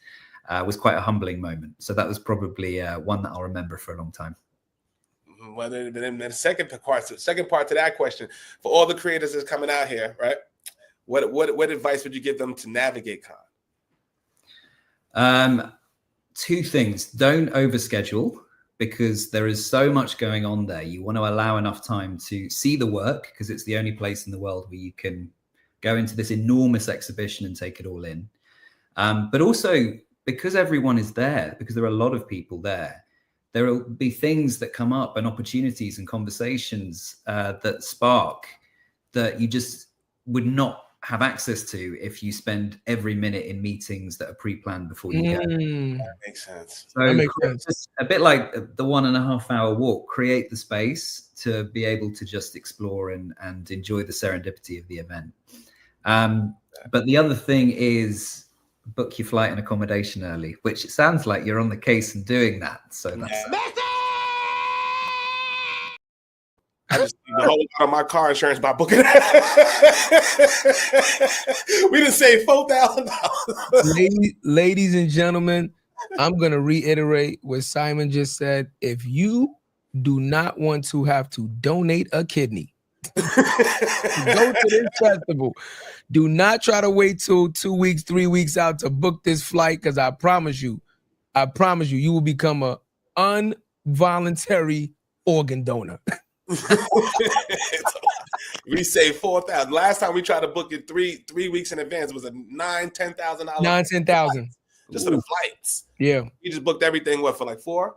was quite a humbling moment. So that was probably one that I'll remember for a long time. Well, then the second part to that question, for all the creators that's coming out here, right? What advice would you give them to navigate Cannes? Two things. Don't overschedule, because there is so much going on there. You want to allow enough time to see the work, because it's the only place in the world where you can go into this enormous exhibition and take it all in. But also because everyone is there, because there are a lot of people there, there will be things that come up and opportunities and conversations that spark that you just would not have access to if you spend every minute in meetings that are pre-planned before you go. That makes sense. So that makes sense. A bit like the 1.5 hour walk, create the space to be able to just explore and enjoy the serendipity of the event. But the other thing is book your flight and accommodation early, which it sounds like you're on the case and doing that. So that's I just need the whole lot of my car insurance by booking. We didn't save $4,000. Ladies and gentlemen, I'm going to reiterate what Simon just said. If you do not want to have to donate a kidney to go to this festival, do not try to wait till 2 weeks, 3 weeks out to book this flight, because I promise you, you will become an involuntary organ donor. We saved $4,000. Last time we tried to book it three weeks in advance, it was a $10,000 $10,000 just for the flights. Yeah, we just booked everything for like $4?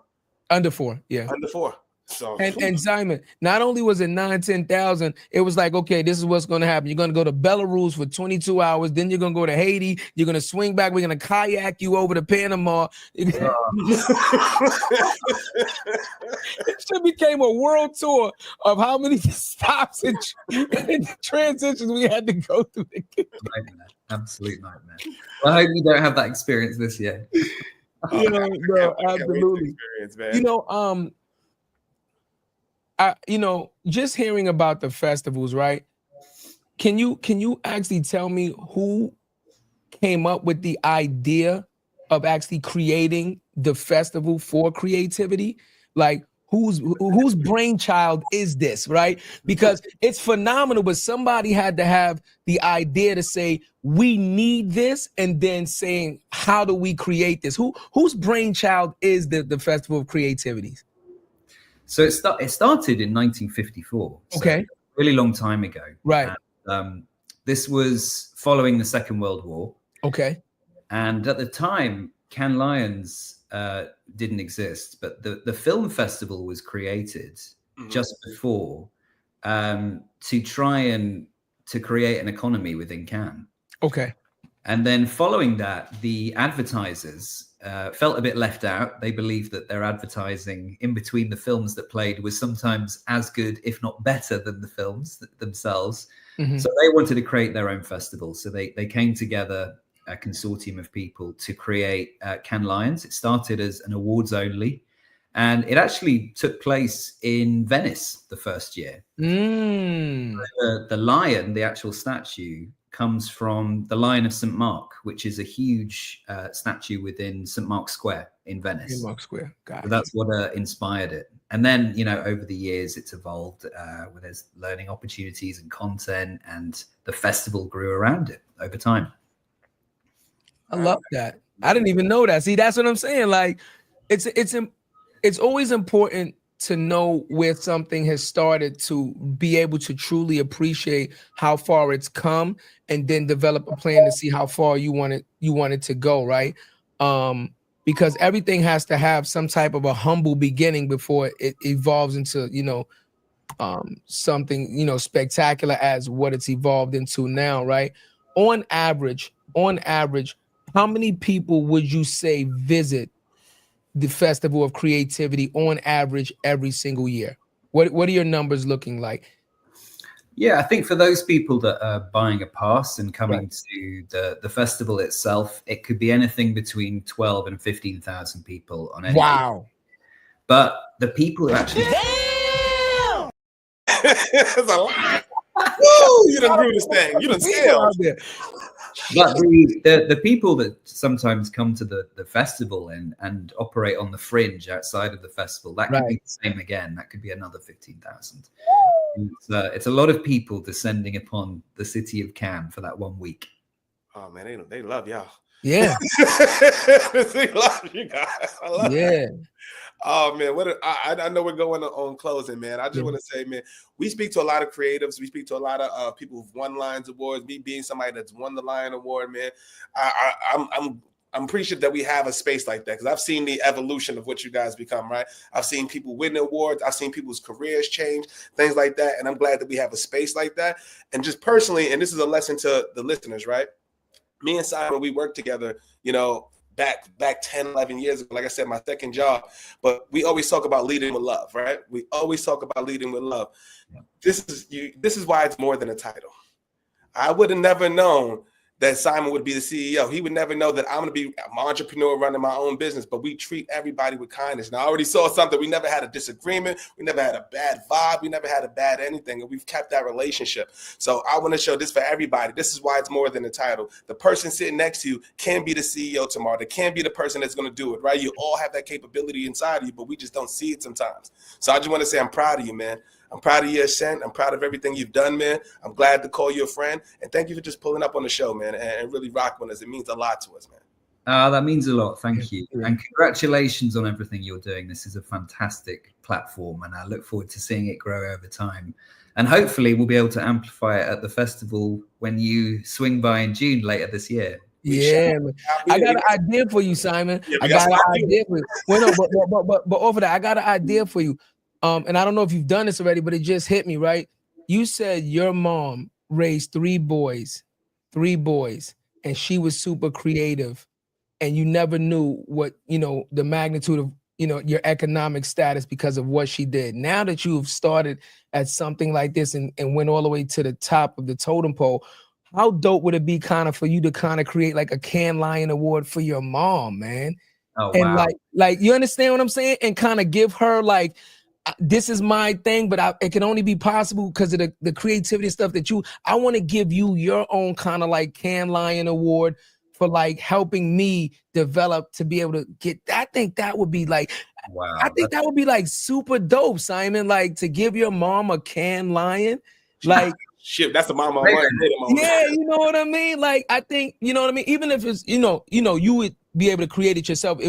Under $4. Yeah, under $4. So and Simon, not only was it 9-10,000, it was like, okay, this is what's going to happen. You're going to go to Belarus for 22 hours. Then you're going to go to Haiti. You're going to swing back. We're going to kayak you over to Panama. It just became a world tour of how many stops and transitions we had to go through. Nightmare. Absolute nightmare. Well, I hope you don't have that experience this year. No, absolutely. Just hearing about the festivals, right? Can you actually tell me who came up with the idea of actually creating the festival for creativity? Like whose brainchild is this, right? Because it's phenomenal, but somebody had to have the idea to say, we need this, and then saying, how do we create this? Whose brainchild is the Festival of Creativities? So it started in 1954. Okay. So a really long time ago. Right. And, this was following the Second World War. Okay. And at the time, Cannes Lions didn't exist, but the film festival was created just before to try and to create an economy within Cannes. Okay. And then following that, the advertisers felt a bit left out. They believed that their advertising in between the films that played was sometimes as good, if not better, than the films themselves. Mm-hmm. So they wanted to create their own festival. So they came together, a consortium of people, to create Cannes Lions. It started as an awards only, and it actually took place in Venice the first year. The lion, the actual statue, comes from the Lion of St. Mark, which is a huge statue within St. Mark's Square in Venice. St. Mark's Square, got it. So that's what inspired it. And then, over the years, it's evolved where there's learning opportunities and content, and the festival grew around it over time. I love that. I didn't even know that. See, that's what I'm saying. Like, it's always important to know where something has started, to be able to truly appreciate how far it's come, and then develop a plan to see how far you want it to go, right? Because everything has to have some type of a humble beginning before it evolves into, something, spectacular as what it's evolved into now, right? On average, how many people would you say visit the Festival of Creativity on average every single year? What are your numbers looking like? Yeah, I think for those people that are buying a pass and coming to the festival itself, it could be anything between 12 and 15,000 people on any. Wow. But the people who actually That's a lot. Woo, you done grew this thing. You done scaled. But the people that sometimes come to the festival and operate on the fringe outside of the festival, that could be the same again. That could be another 15,000. It's a lot of people descending upon the city of Cannes for that 1 week. Oh man, they love y'all. Yeah. They love you guys. I love that. Oh man, I know we're going on closing, man. I just want to say, man, we speak to a lot of creatives. We speak to a lot of people who've won Lions Awards. Me being somebody that's won the Lion Award, man, I'm appreciative that we have a space like that, because I've seen the evolution of what you guys become, right? I've seen people win awards. I've seen people's careers change, things like that. And I'm glad that we have a space like that. And just personally, and this is a lesson to the listeners, right? Me and Simon, we worked together, back 10, 11 years ago, like I said, my second job. But we always talk about leading with love, right? We always talk about leading with love. Yeah. This is why it's more than a title. I would have never known that Simon would be the CEO. He would never know that I'm going to be an entrepreneur running my own business, but we treat everybody with kindness. And I already saw something. We never had a disagreement. We never had a bad vibe. We never had a bad anything. And we've kept that relationship. So I want to show this for everybody. This is why it's more than a title. The person sitting next to you can be the CEO tomorrow. They can be the person that's going to do it, right? You all have that capability inside of you, but we just don't see it sometimes. So I just want to say I'm proud of you, man. I'm proud of your ascent. I'm proud of everything you've done, man. I'm glad to call you a friend. And thank you for just pulling up on the show, man, and really rocking with us. It means a lot to us, man. That means a lot. Thank you. And congratulations on everything you're doing. This is a fantastic platform, and I look forward to seeing it grow over time. And hopefully we'll be able to amplify it at the festival when you swing by in June later this year. Yeah, man. I got an idea for you, Simon. Yeah, I got an idea for you. Well, no, but over that, I got an idea for you. And I don't know if you've done this already, but it just hit me, right? You said your mom raised three boys, and she was super creative, and you never knew what, the magnitude of, your economic status because of what she did. Now that you've started at something like this and went all the way to the top of the totem pole, how dope would it be kind of for you to kind of create like a Cannes Lion Award for your mom, man? Oh, and wow. like, you understand what I'm saying? And kind of give her like, this is my thing, but it can only be possible because of the creativity stuff that I want to give you your own kind of like Cannes Lion Award for like helping me develop to be able to get. I think that would be like, wow. I think that would be like super dope, Simon, like to give your mom a Cannes Lion. Like, shit, that's the mama I want. Yeah, you know what I mean? Like, I think, you know what I mean? Even if it's, you would be able to create it yourself,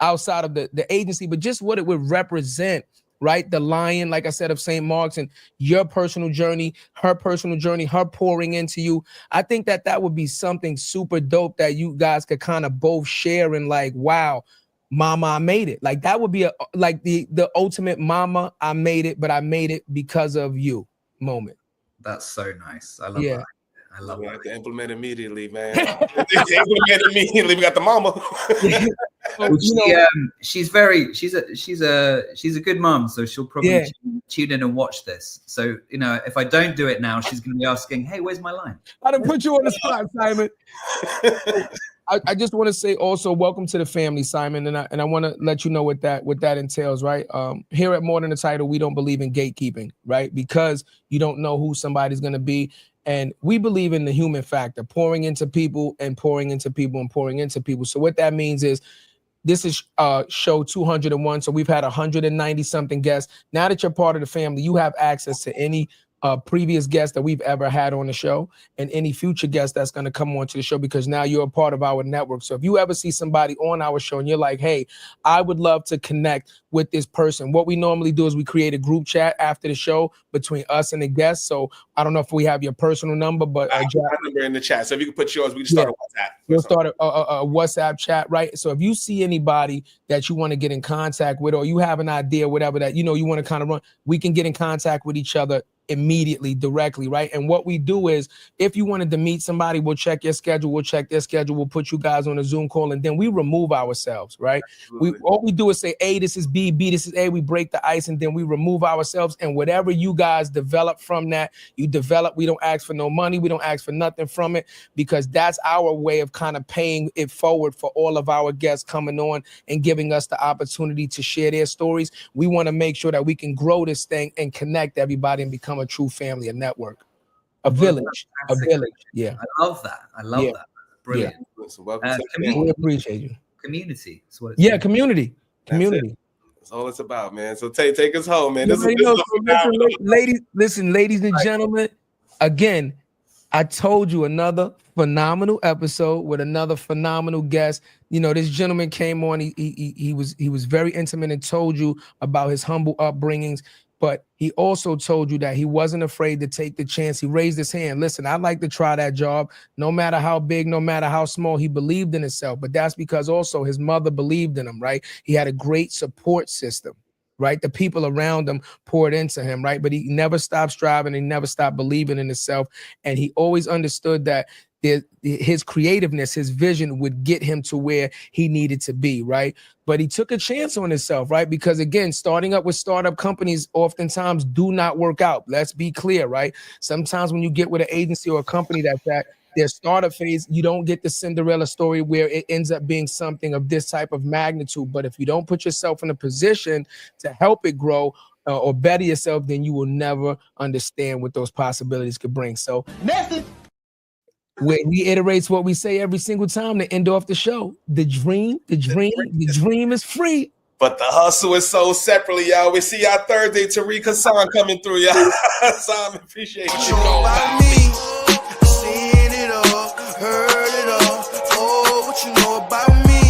outside of the agency, but just what it would represent, right? The lion, like I said, of St. Mark's, and your personal journey, her pouring into you. I think that would be something super dope that you guys could kind of both share and like, wow, mama, I made it. Like that would be the ultimate mama, I made it, but I made it because of you moment. That's so nice. I love that. I love we that. have to implement immediately, man. Implement immediately. We got the mama. She's a good mom, so she'll probably tune in and watch this. So if I don't do it now, she's gonna be asking, "Hey, where's my line?" I done put you on the spot, Simon. I just want to say also welcome to the family, Simon, and I want to let you know what that entails, right? Here at More Than a Title, we don't believe in gatekeeping, right? Because you don't know who somebody's gonna be. And we believe in the human factor, pouring into people and pouring into people and pouring into people. So what that means is this is show 201. So we've had 190 something guests. Now that you're part of the family, you have access to any previous guests that we've ever had on the show and any future guests that's going to come onto the show, because now you're a part of our network. So if you ever see somebody on our show and you're like, hey, I would love to connect with this person, what we normally do is we create a group chat after the show between us and the guests. So I don't know if we have your personal number, but I have my number in the chat. So if you can put yours, we can start a WhatsApp. We'll start a WhatsApp chat, right? So if you see anybody that you want to get in contact with, or you have an idea, whatever that you want to kind of run, we can get in contact with each other immediately, directly, right? And what we do is, if you wanted to meet somebody, we'll check your schedule, we'll check their schedule, we'll put you guys on a Zoom call, and then we remove ourselves, right? All we do is say, A, this is B, this is A, we break the ice, and then we remove ourselves, and whatever you guys develop from that, you develop. We don't ask for no money, we don't ask for nothing from it, because that's our way of kind of paying it forward for all of our guests coming on and giving us the opportunity to share their stories. We want to make sure that we can grow this thing and connect everybody and become a true family, a network, a village. Yeah, I love that. That. Brilliant. Yeah. So welcome we appreciate you. Community. That's what it's community. That's all it's about, man. So take us home, man. Ladies and gentlemen, again, I told you another phenomenal episode with another phenomenal guest. This gentleman came on. He was very intimate and told you about his humble upbringings. but he also told you that he wasn't afraid to take the chance. He raised his hand. Listen, I'd like to try that job. No matter how big, no matter how small, he believed in himself. But that's because also his mother believed in him, right? He had a great support system, right? The people around him poured into him, right? But he never stopped striving. He never stopped believing in himself. And he always understood that his creativeness, his vision would get him to where he needed to be, right? But he took a chance on himself, right? Because again, starting up with startup companies oftentimes do not work out. Let's be clear, right? Sometimes when you get with an agency or a company that's at their startup phase, you don't get the Cinderella story where it ends up being something of this type of magnitude. But if you don't put yourself in a position to help it grow or better yourself, then you will never understand what those possibilities could bring. So reiterates what we say every single time to end off the show. The dream is free. But the hustle is sold separately, y'all. We see y'all Thursday. Tariq Hassan coming through, y'all. Simon, appreciate you. About me, seen it all, heard it all. Oh, what you know about me?